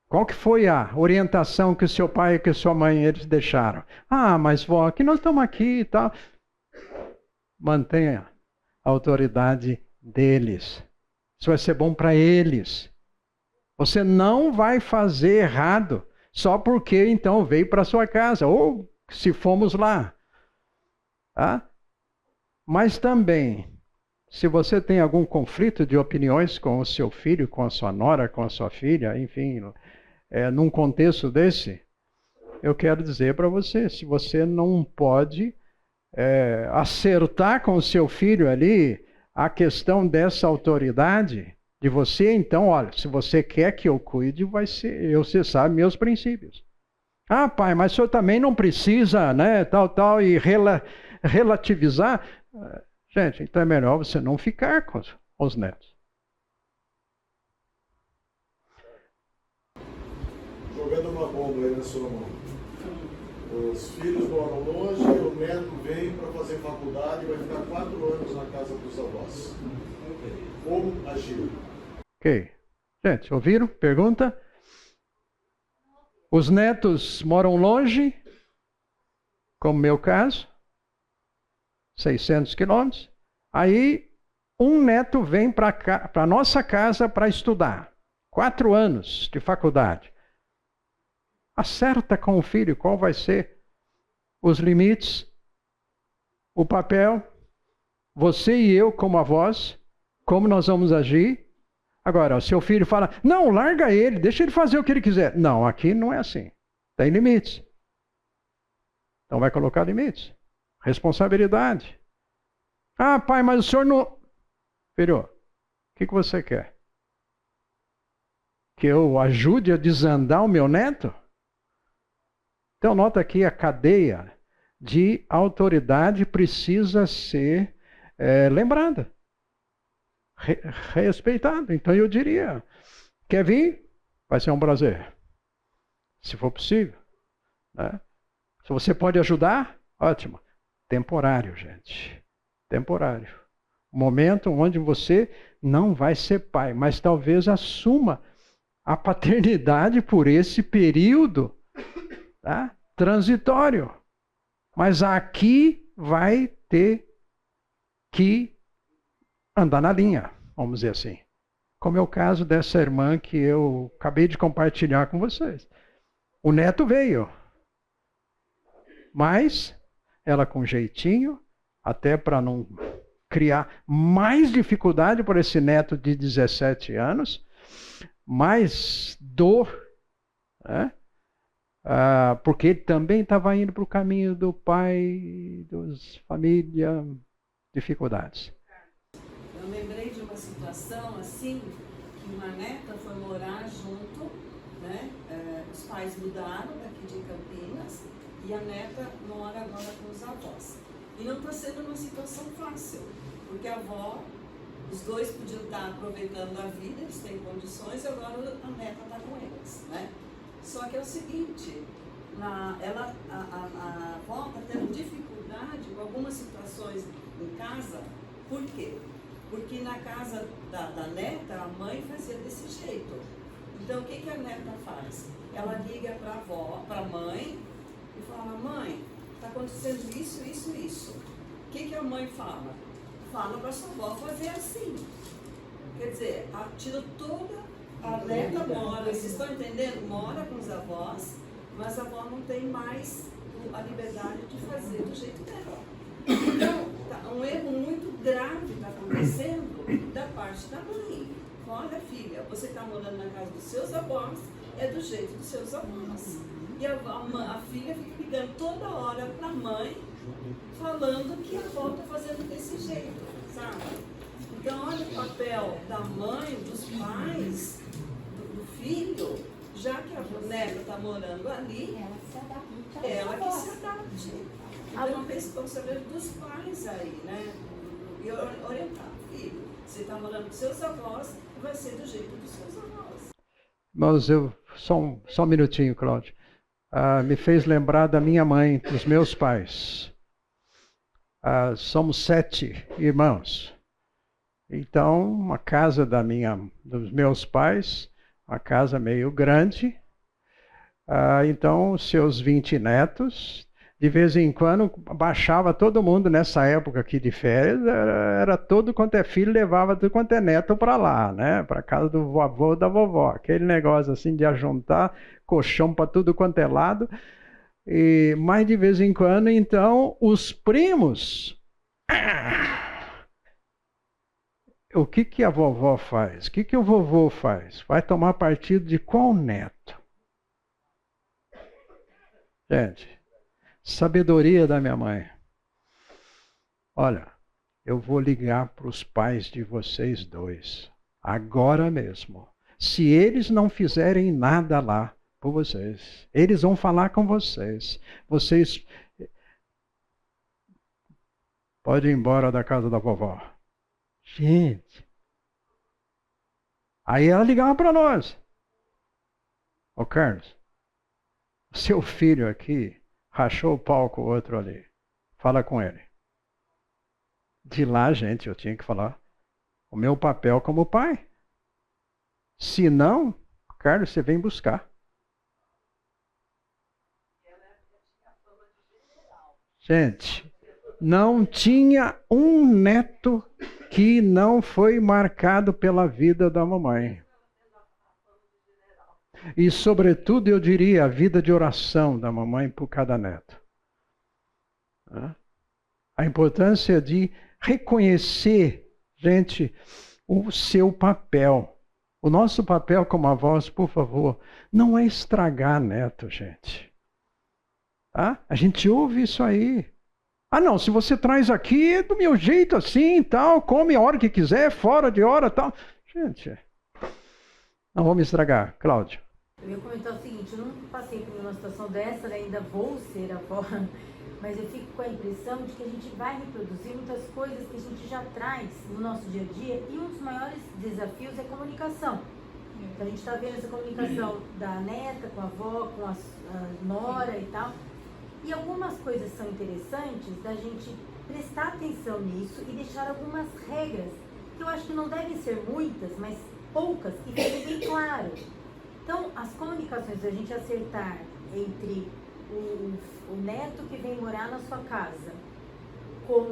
Qual que foi a orientação que o seu pai e que a sua mãe eles deixaram? Mas vó, aqui nós estamos aqui e tal. Mantenha a autoridade deles. Isso vai ser bom para eles. Você não vai fazer errado só porque então veio para sua casa, ou se fomos lá. Tá? Mas também, se você tem algum conflito de opiniões com o seu filho, com a sua nora, com a sua filha, enfim, num contexto desse, eu quero dizer para você, se você não pode acertar com o seu filho ali a questão dessa autoridade de você, então, olha, se você quer que eu cuide, você sabe meus princípios. Pai, mas o senhor também não precisa, né, tal, e relativizar. Gente, então é melhor você não ficar com os netos. Jogando uma bomba aí na sua mão. Os filhos moram longe, o neto vem para fazer faculdade e vai ficar 4 anos na casa dos avós. Como agir? Ok. Gente, ouviram? Pergunta? Os netos moram longe, como meu caso, 600 quilômetros. Aí, um neto vem para a nossa casa para estudar. 4 anos de faculdade. Acerta com o filho qual vai ser os limites, o papel, você e eu como avós, como nós vamos agir. Agora, o seu filho fala, não, larga ele, deixa ele fazer o que ele quiser. Não, aqui não é assim. Tem limites. Então vai colocar limites. Responsabilidade. Ah, pai, mas o senhor não... Filho, o que você quer? Que eu ajude a desandar o meu neto? Então nota aqui a cadeia de autoridade precisa ser lembrada, respeitada. Então eu diria, quer vir? Vai ser um prazer, se for possível. Né? Se você pode ajudar, ótimo. Temporário, gente. Temporário. Momento onde você não vai ser pai, mas talvez assuma a paternidade por esse período, tá? Transitório. Mas aqui vai ter que andar na linha, vamos dizer assim. Como é o caso dessa irmã que eu acabei de compartilhar com vocês. O neto veio, mas ela com jeitinho, até para não criar mais dificuldade para esse neto de 17 anos, mais dor, né? Porque ele também estava indo para o caminho do pai, dos família, dificuldades. Eu lembrei de uma situação assim, que uma neta foi morar junto, né? Os pais mudaram daqui de Campinas e a neta mora agora com os avós. E não está sendo uma situação fácil, porque a avó, os dois podiam estar aproveitando a vida, eles têm condições, e agora a neta está com eles, né? Só que é o seguinte, a avó está tendo dificuldade com algumas situações em casa. Por quê? Porque na casa da neta, a mãe fazia desse jeito. Então, o que a neta faz? Ela liga para a avó, para a mãe, e fala, mãe, está acontecendo isso, isso, isso. O que a mãe fala? Fala para a sua avó fazer assim. Quer dizer, tira toda... A neta mora, vocês estão entendendo? Mora com os avós, mas a avó não tem mais a liberdade de fazer do jeito dela. Então, um erro muito grave está acontecendo da parte da mãe. Olha, filha, você está morando na casa dos seus avós, é do jeito dos seus avós. E a filha fica ligando toda hora para a mãe, falando que a avó está fazendo desse jeito, sabe? Então, olha o papel da mãe, dos pais, do filho, já que a neta está morando ali, ela que se adapte. Então, a responsabilidade dos pais aí, né? E orientar, filho, você está morando com seus avós, vai ser do jeito dos seus avós. Mas só um minutinho, Cláudio. Me fez lembrar da minha mãe, dos meus pais. Somos 7 irmãos. Então, a casa dos meus pais, uma casa meio grande. Então, seus 20 netos, de vez em quando, baixava todo mundo nessa época aqui de férias, era todo quanto é filho, levava tudo quanto é neto para lá, né? Para casa do vovô e da vovó. Aquele negócio assim de ajuntar colchão para tudo quanto é lado. Mas de vez em quando, então, os primos... O que a vovó faz? O que o vovô faz? Vai tomar partido de qual neto? Gente, sabedoria da minha mãe. Olha, eu vou ligar para os pais de vocês dois, agora mesmo. Se eles não fizerem nada lá por vocês, eles vão falar com vocês. Vocês podem ir embora da casa da vovó. Gente. Aí ela ligava para nós. Ô Carlos, seu filho aqui rachou o pau com o outro ali. Fala com ele. De lá, gente, eu tinha que falar o meu papel como pai. Se não, Carlos, você vem buscar. Gente, não tinha um neto que não foi marcado pela vida da mamãe. E, sobretudo, eu diria, a vida de oração da mamãe por cada neto. A importância de reconhecer, gente, o seu papel. O nosso papel como avós, por favor, não é estragar neto, gente. Tá? A gente ouve isso aí. Ah, não, se você traz aqui, é do meu jeito assim, tal, come a hora que quiser, fora de hora, tal. Gente, não vamos estragar. Cláudio. Eu ia comentar o seguinte, eu nunca passei por uma situação dessa, né? Ainda vou ser avó, mas eu fico com a impressão de que a gente vai reproduzir muitas coisas que a gente já traz no nosso dia a dia, e um dos maiores desafios é a comunicação. Então, a gente está vendo essa comunicação da neta com a avó, com a nora e tal, e algumas coisas são interessantes da gente prestar atenção nisso e deixar algumas regras, que eu acho que não devem ser muitas, mas poucas, que fiquem bem claro. Então, as comunicações, a gente acertar entre o neto que vem morar na sua casa, com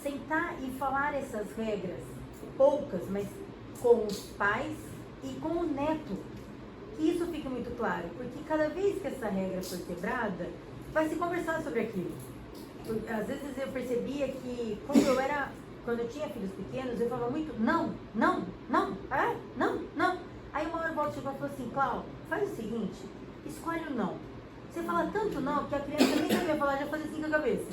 sentar e falar essas regras, poucas, mas com os pais e com o neto, que isso fique muito claro, porque cada vez que essa regra for quebrada, vai se conversar sobre aquilo. Às vezes eu percebia que quando eu tinha filhos pequenos, eu falava muito não, não, não, não, não. Aí uma hora o Walter chegou e falou assim, Cláudio, faz o seguinte, escolhe o não. Você fala tanto não, que a criança nem sabia falar, já fazia assim com a cabeça.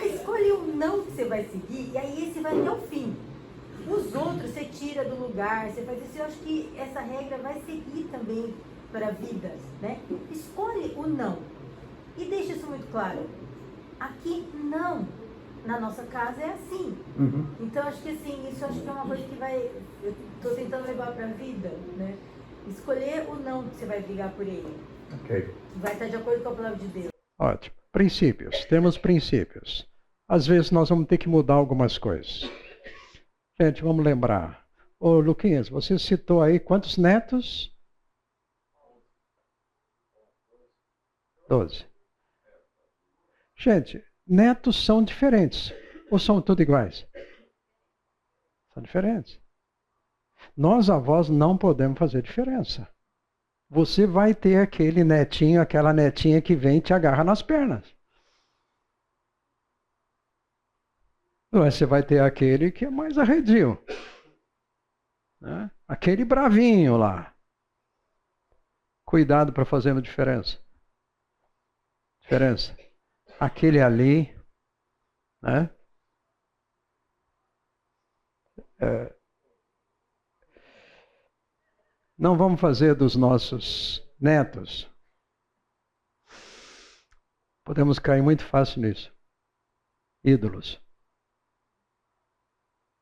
Escolhe o não que você vai seguir, e aí esse vai até o fim. Os outros você tira do lugar, você faz isso. Eu acho que essa regra vai seguir também para a vida, né? Escolhe o não. E deixa isso muito claro. Aqui não. Na nossa casa é assim. Uhum. Então acho que assim, isso acho que é uma coisa que eu estou tentando levar para a vida, né? Escolher o não que você vai brigar por ele. Ok. Vai estar de acordo com a palavra de Deus. Ótimo. Princípios. Temos princípios. Às vezes nós vamos ter que mudar algumas coisas. Gente, vamos lembrar. Ô, Luquinhas, você citou aí quantos netos? 12. Gente, netos são diferentes. Ou são tudo iguais? São diferentes. Nós, avós, não podemos fazer diferença. Você vai ter aquele netinho, aquela netinha que vem e te agarra nas pernas. Você vai ter aquele que é mais arredio. Né? Aquele bravinho lá. Cuidado para fazer uma diferença. Aquele ali, né? Não vamos fazer dos nossos netos. Podemos cair muito fácil nisso. Ídolos.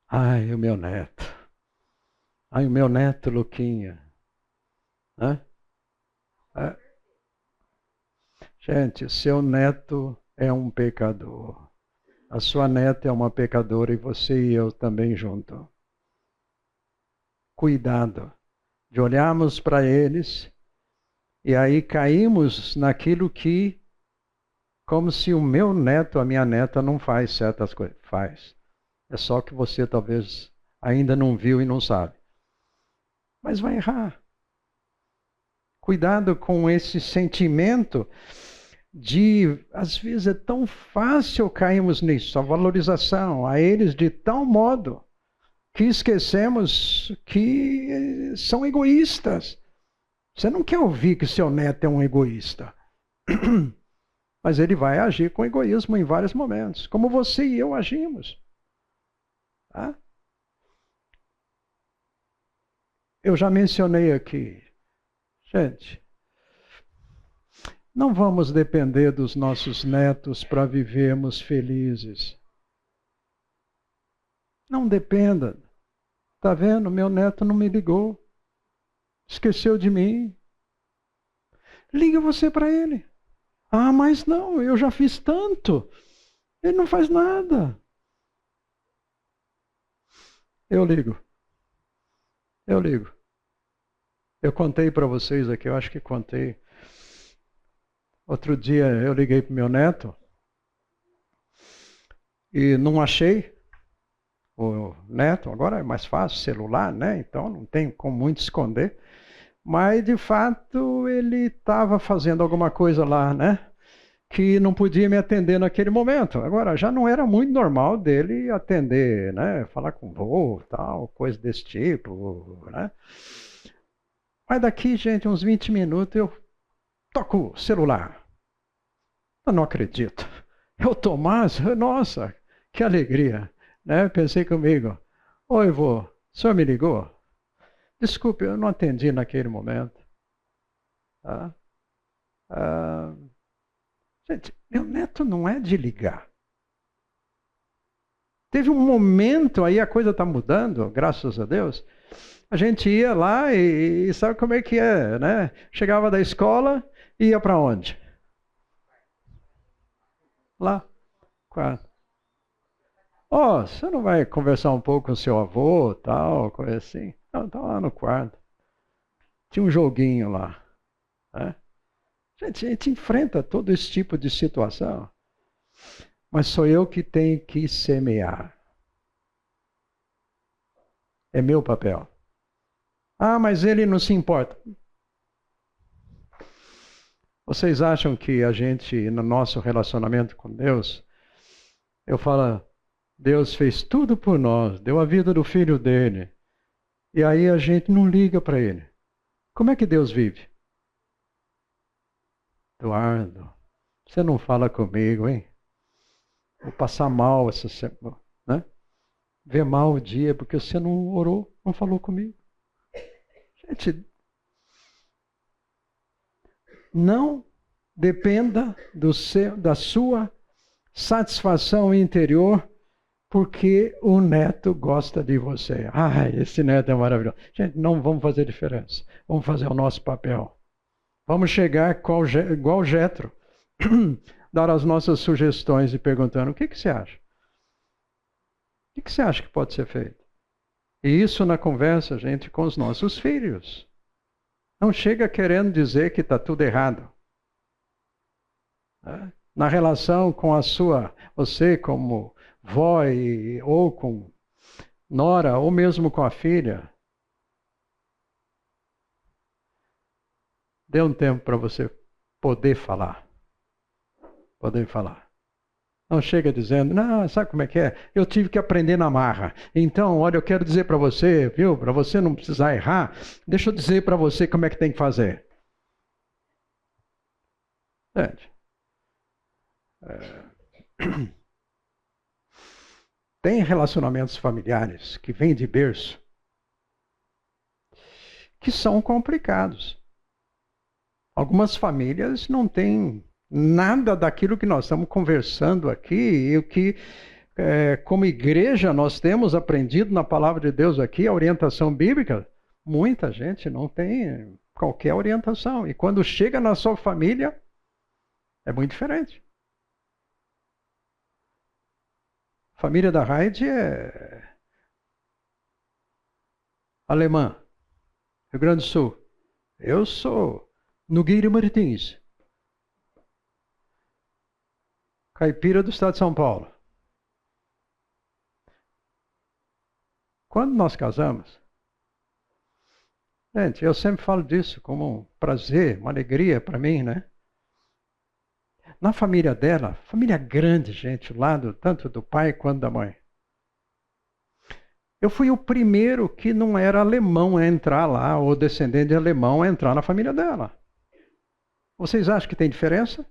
Ai, o meu neto. Ai, o meu neto, Luquinha. Né? Gente, seu neto é um pecador. A sua neta é uma pecadora e você e eu também junto. Cuidado de olharmos para eles e aí caímos naquilo que, como se o meu neto, a minha neta não faz certas coisas. Faz. É só que você talvez ainda não viu e não sabe. Mas vai errar. Cuidado com esse sentimento de, às vezes é tão fácil cairmos nisso, a valorização a eles de tal modo que esquecemos que são egoístas. Você não quer ouvir que seu neto é um egoísta. Mas ele vai agir com egoísmo em vários momentos, como você e eu agimos. Tá? Eu já mencionei aqui. Gente, não vamos depender dos nossos netos para vivermos felizes. Não dependa. Está vendo? Meu neto não me ligou. Esqueceu de mim. Liga você para ele. Ah, mas não, eu já fiz tanto. Ele não faz nada. Eu ligo. Eu contei para vocês aqui, eu acho que contei. Outro dia eu liguei para o meu neto e não achei o neto. Agora é mais fácil, celular, né? Então não tem como muito esconder. Mas, de fato, ele estava fazendo alguma coisa lá, né? Que não podia me atender naquele momento. Agora, já não era muito normal dele atender, né? Falar com o vô, tal, coisa desse tipo, né? Mas daqui, gente, uns 20 minutos, eu toca o celular. Eu não acredito. É o Tomás, nossa, que alegria. Né? Pensei comigo, oi vô, o senhor me ligou? Desculpe, eu não atendi naquele momento. Tá? Gente, meu neto não é de ligar. Teve um momento, aí a coisa está mudando, graças a Deus. A gente ia lá e sabe como é que é, né? Chegava da escola e ia para onde? Lá, quarto. Você não vai conversar um pouco com seu avô, tal, coisa assim? Não, tá lá no quarto. Tinha um joguinho lá. Né? A gente enfrenta todo esse tipo de situação. Mas sou eu que tenho que semear. É meu papel. Mas ele não se importa. Vocês acham que a gente, no nosso relacionamento com Deus, eu falo, Deus fez tudo por nós, deu a vida do filho dele, e aí a gente não liga para ele. Como é que Deus vive? Eduardo, você não fala comigo, hein? Vou passar mal essa semana, né? Ver mal o dia, porque você não orou, não falou comigo. Gente, não dependa da sua satisfação interior, porque o neto gosta de você. Esse neto é maravilhoso. Gente, não vamos fazer diferença. Vamos fazer o nosso papel. Vamos chegar igual Jetro, dar as nossas sugestões e perguntando, o que você acha? O que você acha que pode ser feito? E isso na conversa, gente, com os nossos filhos. Não chega querendo dizer que está tudo errado. Na relação com você como vó ou com nora, ou mesmo com a filha. Dê um tempo para você poder falar. Poder falar. Não chega dizendo, não, sabe como é que é? Eu tive que aprender na marra. Então, olha, eu quero dizer para você, viu? Para você não precisar errar, deixa eu dizer para você como é que tem que fazer. Gente, tem relacionamentos familiares que vêm de berço que são complicados. Algumas famílias não têm nada daquilo que nós estamos conversando aqui e o que, como igreja, nós temos aprendido na palavra de Deus aqui, a orientação bíblica. Muita gente não tem qualquer orientação. E quando chega na sua família, é muito diferente. A família da Heidi é alemã, Rio Grande do Sul. Eu sou Nogueira Martins, caipira do estado de São Paulo. Quando nós casamos, gente, eu sempre falo disso como um prazer, uma alegria para mim, né? Na família dela, família grande, gente, tanto do pai quanto da mãe. Eu fui o primeiro que não era alemão a entrar lá, ou descendente de alemão a entrar na família dela. Vocês acham que tem diferença?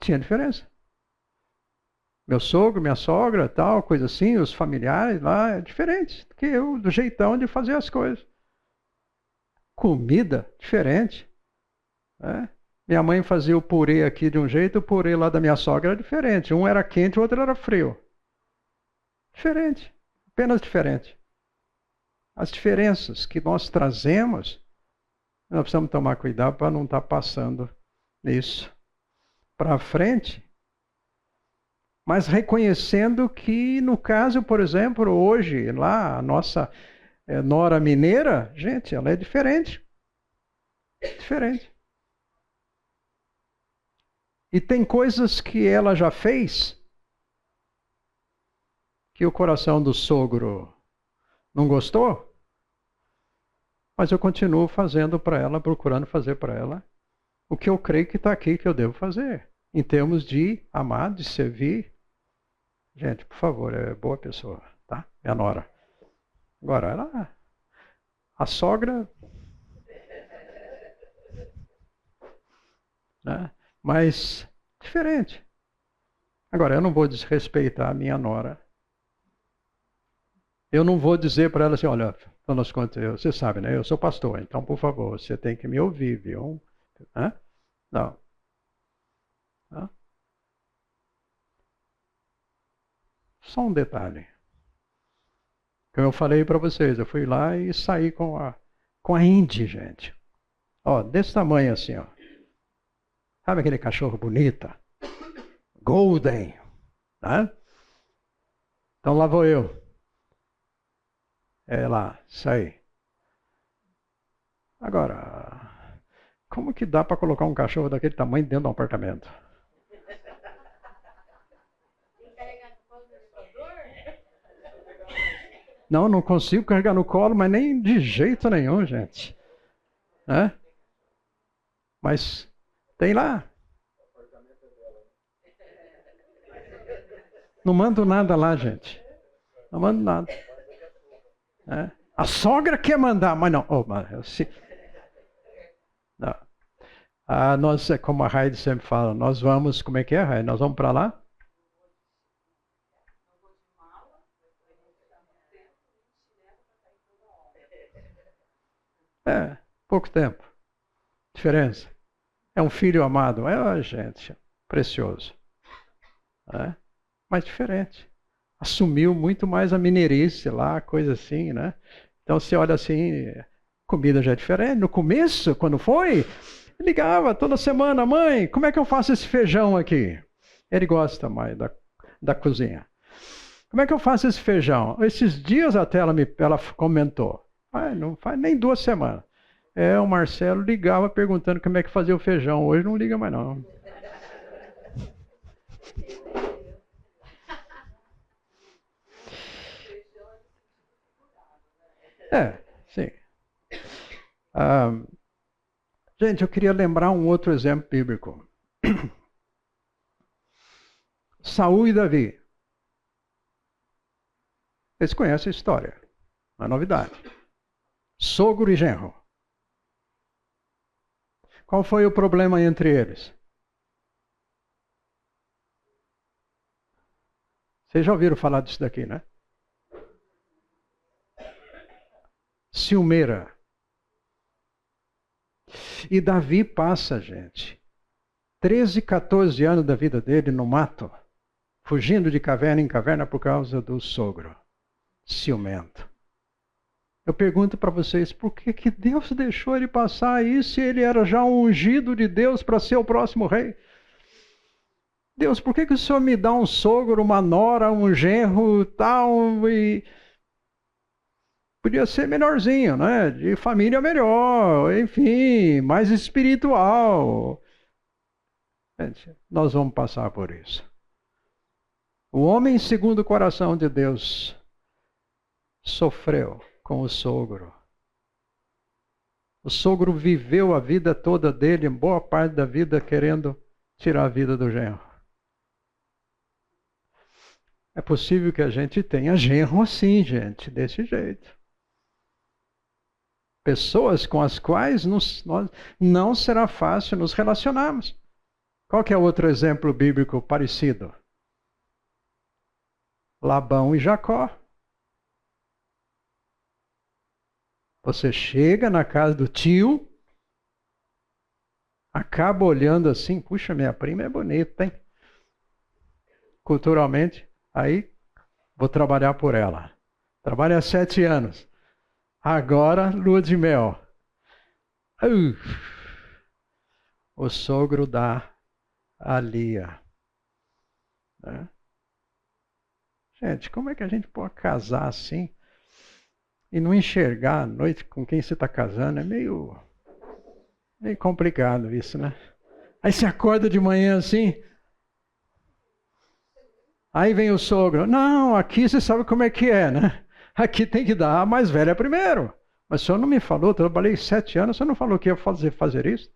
Tinha diferença. Meu sogro, minha sogra, tal, coisa assim, os familiares lá, é diferente do jeitão de fazer as coisas. Comida, diferente. Né? Minha mãe fazia o purê aqui de um jeito, o purê lá da minha sogra era diferente. Um era quente, o outro era frio. Diferente, apenas diferente. As diferenças que nós trazemos, nós precisamos tomar cuidado para não estar passando isso para frente. Mas reconhecendo que, no caso, por exemplo, hoje, lá, a nossa nora mineira, gente, ela é diferente. Diferente. E tem coisas que ela já fez que o coração do sogro não gostou, mas eu continuo fazendo para ela, procurando fazer para ela o que eu creio que está aqui que eu devo fazer, em termos de amar, de servir. Gente, por favor, é boa pessoa, tá? Minha nora. Agora, ela A sogra, né? Mas diferente. Agora, eu não vou desrespeitar a minha nora. Eu não vou dizer para ela assim, olha, afinal das contas, você sabe, né? Eu sou pastor, então, por favor, você tem que me ouvir, viu? Hã? Não. Hã? Só um detalhe. Como eu falei para vocês, eu fui lá e saí com a Indy, gente. Ó, desse tamanho assim, ó. Sabe aquele cachorro bonita? Golden. Né? Então lá vou eu. É lá, saí. Agora, como que dá para colocar um cachorro daquele tamanho dentro de um apartamento? Não, não consigo carregar no colo, mas nem de jeito nenhum, gente. Né? Mas tem lá. Não mando nada lá, gente. Não mando nada. É. A sogra quer mandar, mas não. Oh, mas não. Nós, como a Raide sempre fala, nós vamos, como é que é, Raide? Nós vamos para lá? É, pouco tempo. Diferença. É um filho amado. É, gente, precioso. É, mas diferente. Assumiu muito mais a mineirice lá, coisa assim, né? Então você olha assim, comida já é diferente. No começo, quando foi, ligava toda semana, mãe, como é que eu faço esse feijão aqui? Ele gosta mais da cozinha. Como é que eu faço esse feijão? Esses dias até ela comentou. Não faz nem 2 semanas. O Marcelo ligava perguntando como é que fazia o feijão. Hoje não liga mais não. Sim. Gente, eu queria lembrar um outro exemplo bíblico. Saul e Davi. Vocês conhecem a história. Não é novidade. Sogro e genro. Qual foi o problema entre eles? Vocês já ouviram falar disso daqui, né? Ciumeira. E Davi passa, gente, 13, 14 anos da vida dele no mato, fugindo de caverna em caverna por causa do sogro. Ciumento. Eu pergunto para vocês, por que Deus deixou ele passar isso se ele era já um ungido de Deus para ser o próximo rei? Deus, por que o Senhor me dá um sogro, uma nora, um genro, tal, e... Podia ser melhorzinho, né? De família melhor, enfim, mais espiritual. Gente, nós vamos passar por isso. O homem segundo o coração de Deus sofreu com o sogro. O sogro viveu a vida toda dele, boa parte da vida, querendo tirar a vida do genro. É possível que a gente tenha genro assim, gente, desse jeito. Pessoas com as quais não será fácil nos relacionarmos. Qual que é outro exemplo bíblico parecido? Labão e Jacó. Você chega na casa do tio, acaba olhando assim, puxa, minha prima é bonita, hein? Culturalmente, aí vou trabalhar por ela. Trabalho há 7 anos. Agora, lua de mel. O sogro dá a Lia. Né? Gente, como é que a gente pode casar assim e não enxergar à noite com quem você está casando? É meio complicado isso, né? Aí você acorda de manhã assim, aí vem o sogro. Não, aqui você sabe como é que é, né? Aqui tem que dar a mais velha primeiro. Mas o senhor não me falou, eu trabalhei 7 anos, o senhor não falou que ia fazer isso?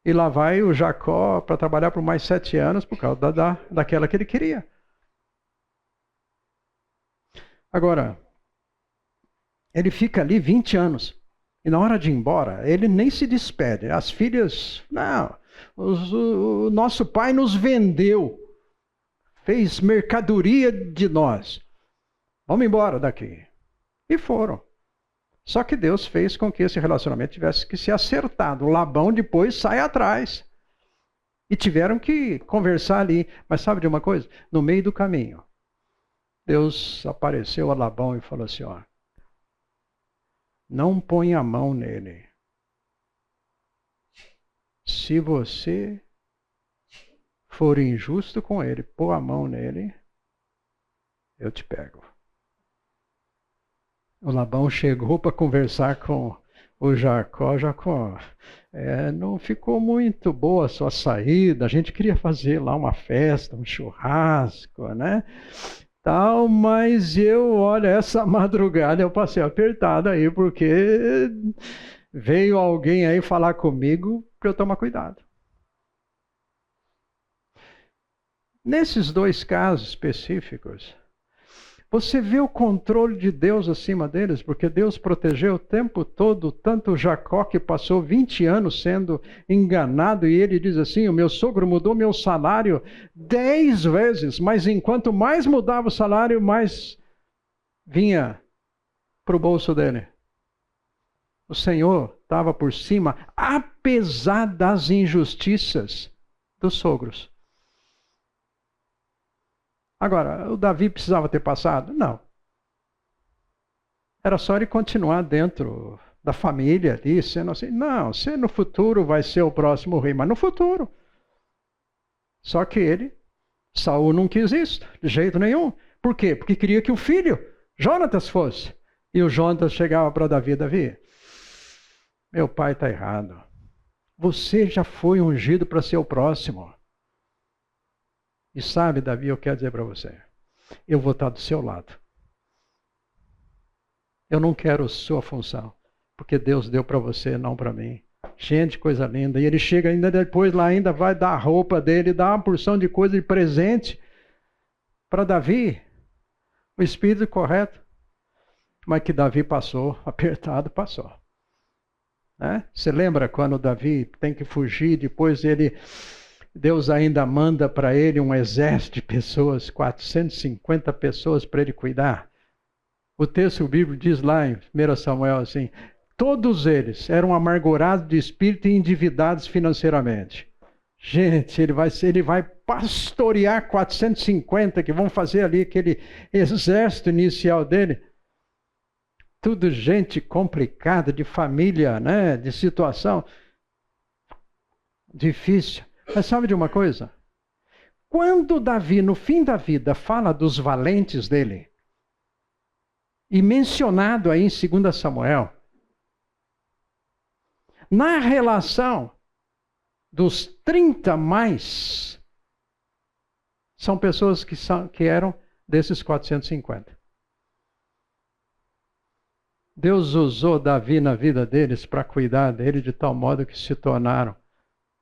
E lá vai o Jacó para trabalhar por mais 7 anos por causa daquela que ele queria. Agora, Ele fica ali 20 anos. E na hora de ir embora, ele nem se despede. As filhas, não, o nosso pai nos vendeu, fez mercadoria de nós. Vamos embora daqui. E foram. Só que Deus fez com que esse relacionamento tivesse que ser acertado. O Labão depois sai atrás. E tiveram que conversar ali. Mas sabe de uma coisa? No meio do caminho, Deus apareceu a Labão e falou assim, ó, não põe a mão nele. Se você for injusto com ele, pôr a mão nele, eu te pego. O Labão chegou para conversar com o Jacó. Jacó, não ficou muito boa a sua saída. A gente queria fazer lá uma festa, um churrasco, né? Tal, mas olha, essa madrugada eu passei apertado aí, porque veio alguém aí falar comigo para eu tomar cuidado. Nesses dois casos específicos, você vê o controle de Deus acima deles, porque Deus protegeu o tempo todo, tanto Jacó, que passou 20 anos sendo enganado, e ele diz assim, o meu sogro mudou meu salário 10 vezes, mas enquanto mais mudava o salário, mais vinha para o bolso dele. O Senhor estava por cima, apesar das injustiças dos sogros. Agora, o Davi precisava ter passado? Não. Era só ele continuar dentro da família ali, sendo assim. Não, você no futuro vai ser o próximo rei, mas no futuro. Só que Saul não quis isso, de jeito nenhum. Por quê? Porque queria que o filho, Jonatas, fosse. E o Jonatas chegava para Davi, Davi, meu pai está errado. Você já foi ungido para ser o próximo. E sabe, Davi, eu quero dizer para você, eu vou estar do seu lado. Eu não quero sua função, porque Deus deu para você, não para mim. Gente, coisa linda. E ele chega ainda depois lá, ainda vai dar a roupa dele, dá uma porção de coisa de presente para Davi. O espírito correto. Mas que Davi passou, apertado, passou. Né? Você lembra quando Davi tem que fugir, depois Deus ainda manda para ele um exército de pessoas, 450 pessoas para ele cuidar. O texto bíblico diz lá em 1 Samuel assim, todos eles eram amargurados de espírito e endividados financeiramente. Gente, ele vai pastorear 450 que vão fazer ali aquele exército inicial dele. Tudo gente complicada, de família, né, de situação difícil. Mas sabe de uma coisa? Quando Davi, no fim da vida, fala dos valentes dele, e mencionado aí em 2 Samuel, na relação dos 30 mais, são pessoas que eram desses 450. Deus usou Davi na vida deles para cuidar dele de tal modo que se tornaram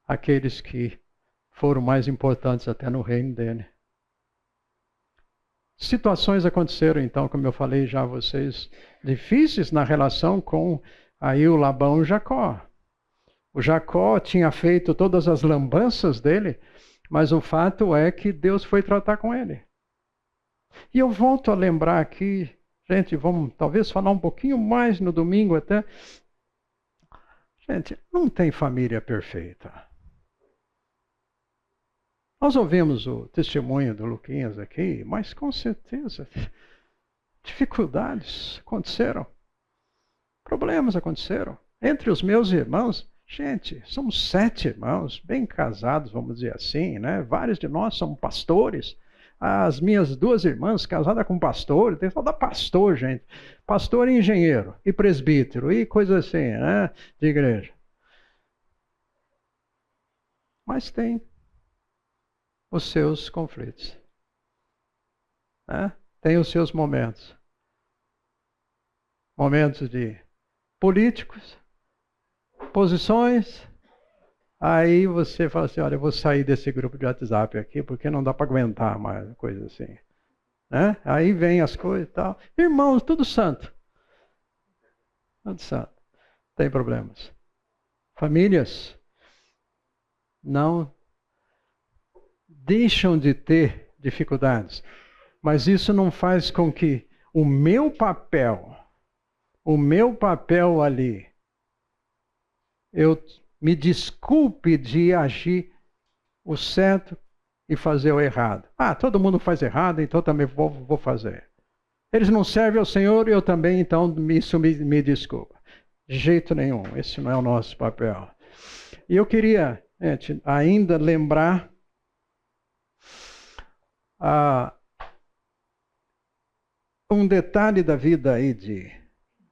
aqueles que foram mais importantes até no reino dele. Situações aconteceram então, como eu falei já a vocês, difíceis na relação com aí o Labão e o Jacó. O Jacó tinha feito todas as lambanças dele, mas o fato é que Deus foi tratar com ele. E eu volto a lembrar aqui, gente, vamos talvez falar um pouquinho mais no domingo até. Gente, não tem família perfeita. Nós ouvimos o testemunho do Luquinhas aqui, mas com certeza dificuldades aconteceram. Problemas aconteceram. Entre os meus irmãos, gente, somos 7 irmãos, bem casados, vamos dizer assim, né? Vários de nós somos pastores. As minhas 2 irmãs casadas com pastor, tem que falar pastor, gente. Pastor e engenheiro, e presbítero, e coisa assim, né? De igreja. Mas tem os seus conflitos. Né? Tem os seus momentos. Momentos de políticos, posições. Aí você fala assim, olha, eu vou sair desse grupo de WhatsApp aqui, porque não dá para aguentar mais coisa assim. Né? Aí vem as coisas e tal. Irmãos, tudo santo. Espírito Santo. Tem problemas. Famílias não deixam de ter dificuldades, mas isso não faz com que o meu papel ali, eu me desculpe de agir o certo e fazer o errado. Todo mundo faz errado, então também vou fazer. Eles não servem ao Senhor, eu também, então isso me desculpa. De jeito nenhum, esse não é o nosso papel. E eu queria, gente, ainda lembrar um detalhe da vida aí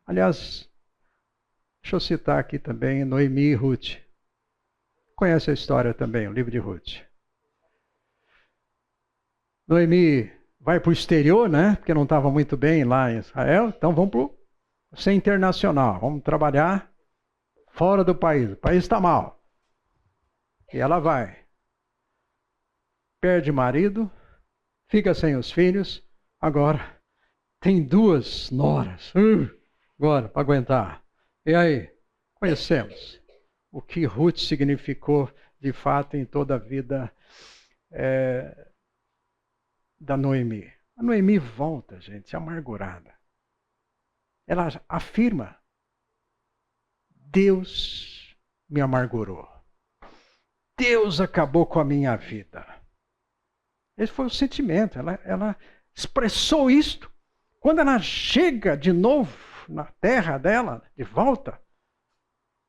aliás, deixa eu citar aqui também Noemi e Ruth. Conhece a história também, o livro de Ruth. Noemi vai para o exterior, né? Porque não estava muito bem lá em Israel. Então vamos para ser internacional. Vamos trabalhar fora do país. O país está mal. E ela vai. Perde marido. Fica sem os filhos. Agora tem 2 noras. Agora, para aguentar. E aí? Conhecemos o que Ruth significou de fato em toda a vida da Noemi. A Noemi volta, gente, amargurada. Ela afirma: Deus me amargurou. Deus acabou com a minha vida. Esse foi o sentimento. Ela expressou isto. Quando ela chega de novo na terra dela, de volta,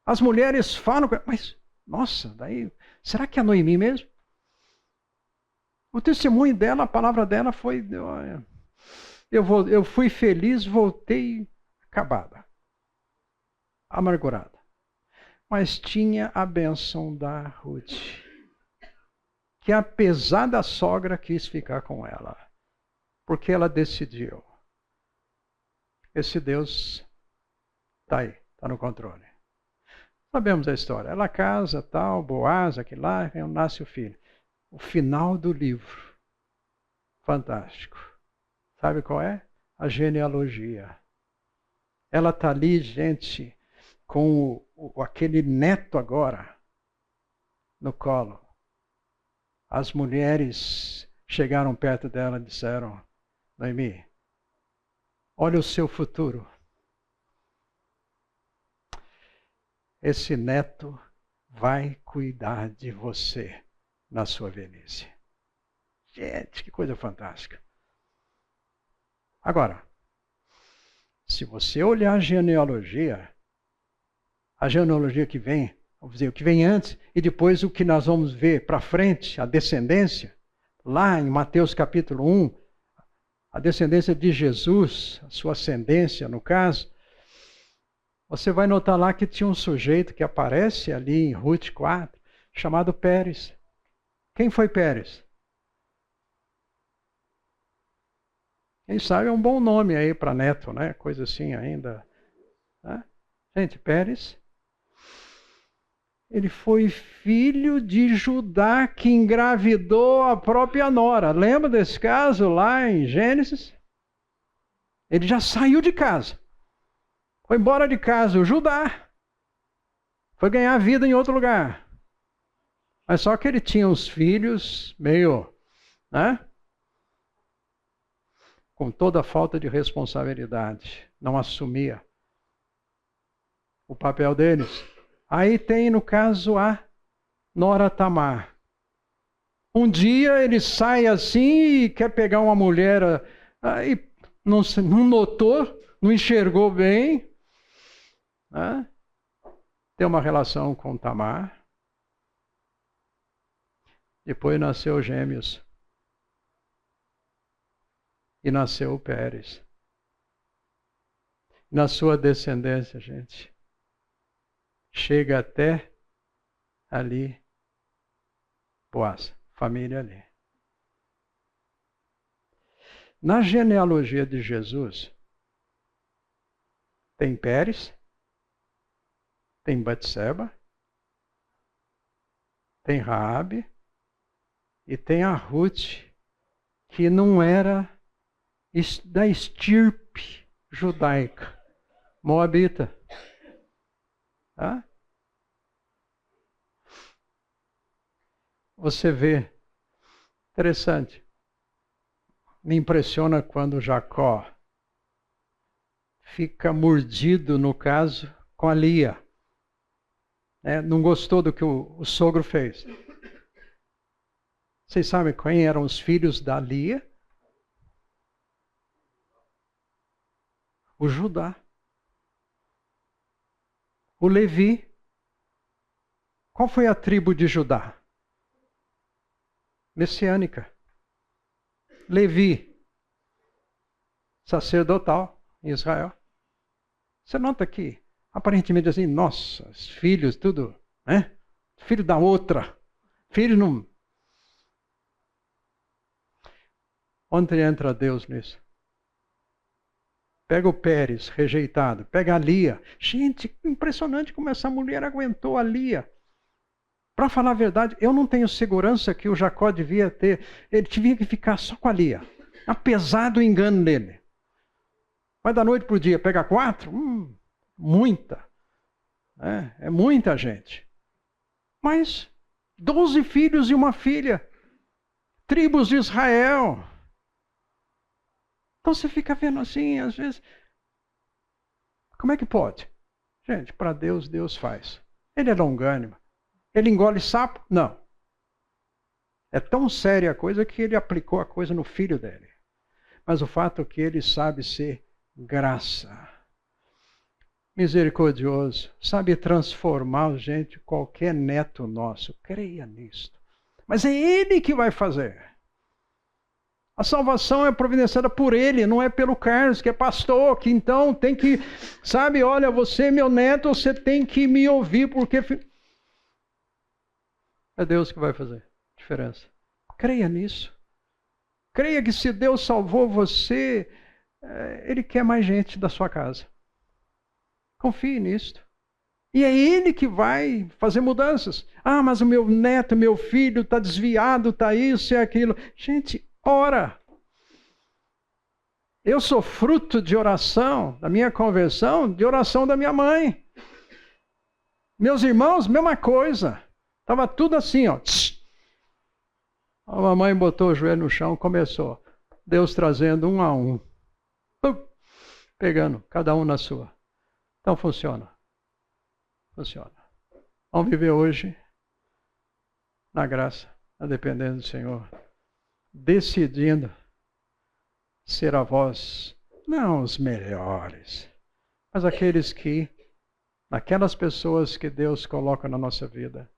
as mulheres falam: mas, nossa, daí, será que é a Noemi mesmo? O testemunho dela, a palavra dela foi: eu fui feliz, voltei acabada, amargurada. Mas tinha a bênção da Ruth, que apesar da sogra quis ficar com ela, porque ela decidiu: esse Deus está aí, está no controle. Sabemos a história. Ela casa, tal, Boaz, aquele lá, nasce o filho. O final do livro, fantástico. Sabe qual é? A genealogia. Ela está ali, gente, com aquele neto agora no colo. As mulheres chegaram perto dela e disseram: Noemi, olha o seu futuro. Esse neto vai cuidar de você na sua velhice. Gente, que coisa fantástica. Agora, se você olhar a genealogia que vem, vamos dizer, o que vem antes e depois o que nós vamos ver para frente, a descendência, lá em Mateus capítulo 1, a descendência de Jesus, a sua ascendência no caso, você vai notar lá que tinha um sujeito que aparece ali em Ruth 4, chamado Pérez. Quem foi Pérez? Quem sabe é um bom nome aí para neto, né? Coisa assim ainda. Né? Gente, Pérez, ele foi filho de Judá que engravidou a própria nora. Lembra desse caso lá em Gênesis? Ele já saiu de casa. Foi embora de casa, o Judá. Foi ganhar vida em outro lugar. Mas só que ele tinha uns filhos meio, né? Com toda a falta de responsabilidade. Não assumia o papel deles. Aí tem, no caso, a nora Tamar. Um dia ele sai assim e quer pegar uma mulher, e não notou, não enxergou bem. Né? Tem uma relação com Tamar. Depois nasceu Gêmeos. E nasceu o Pérez. Na sua descendência, gente, chega até ali, Boaz, família ali. Na genealogia de Jesus, tem Pérez, tem Batseba, tem Raabe e tem a Ruth, que não era da estirpe judaica, moabita. Hã? Você vê, interessante, me impressiona quando Jacó fica mordido, no caso, com a Lia. Não gostou do que o sogro fez. Vocês sabem quem eram os filhos da Lia? O Judá. O Levi. Qual foi a tribo de Judá? Messiânica. Levi. Sacerdotal em Israel. Você nota que, aparentemente assim, nossa, os filhos, tudo, né? Filho da outra. Filho não... Onde entra Deus nisso? Pega o Pérez, rejeitado. Pega a Lia. Gente, impressionante como essa mulher aguentou a Lia. Para falar a verdade, eu não tenho segurança que o Jacó devia ter. Ele tinha que ficar só com a Lia. Apesar do engano dele. Vai da noite para o dia, pega 4? Muita. É muita gente. Mas 12 filhos e uma filha. Tribos de Israel. Então você fica vendo assim, às vezes. Como é que pode? Gente, para Deus, Deus faz. Ele é longânimo. Ele engole sapo? Não. É tão séria a coisa que ele aplicou a coisa no filho dele. Mas o fato é que ele sabe ser graça. Misericordioso. Sabe transformar, gente, qualquer neto nosso. Creia nisto. Mas é ele que vai fazer. A salvação é providenciada por ele, não é pelo Carlos, que é pastor, que então tem que, sabe, olha, você, meu neto, você tem que me ouvir, porque... É Deus que vai fazer diferença. Creia nisso. Creia que se Deus salvou você, Ele quer mais gente da sua casa. Confie nisso. E é Ele que vai fazer mudanças. Ah, mas o meu neto, meu filho está desviado, está isso e aquilo. Gente, ora. Eu sou fruto de oração, da minha conversão, de oração da minha mãe. Meus irmãos, mesma coisa. Estava tudo assim, ó. A mamãe botou o joelho no chão, começou. Deus trazendo um a um. Pegando, cada um na sua. Então funciona. Funciona. Vamos viver hoje na graça, na dependência do Senhor. Decidindo ser a voz, não os melhores, mas aqueles que, naquelas pessoas que Deus coloca na nossa vida,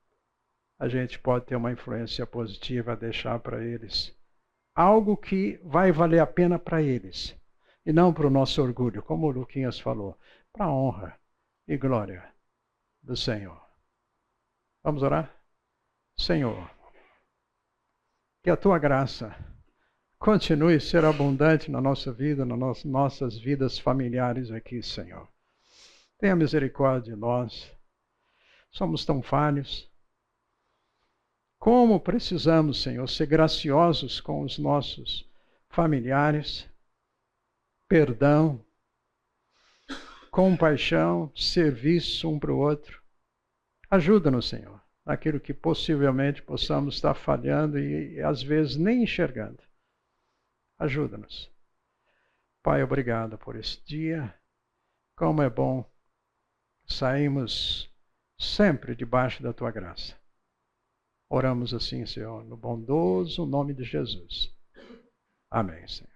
a gente pode ter uma influência positiva a deixar para eles. Algo que vai valer a pena para eles. E não para o nosso orgulho, como o Luquinhas falou. Para a honra e glória do Senhor. Vamos orar? Senhor, que a Tua graça continue a ser abundante na nossa vida, nas nossas vidas familiares aqui, Senhor. Tenha misericórdia de nós. Somos tão falhos. Como precisamos, Senhor, ser graciosos com os nossos familiares. Perdão, compaixão, serviço um para o outro. Ajuda-nos, Senhor, naquilo que possivelmente possamos estar falhando e às vezes nem enxergando. Ajuda-nos. Pai, obrigado por esse dia. Como é bom sairmos sempre debaixo da Tua graça. Oramos assim, Senhor, no bondoso nome de Jesus. Amém, Senhor.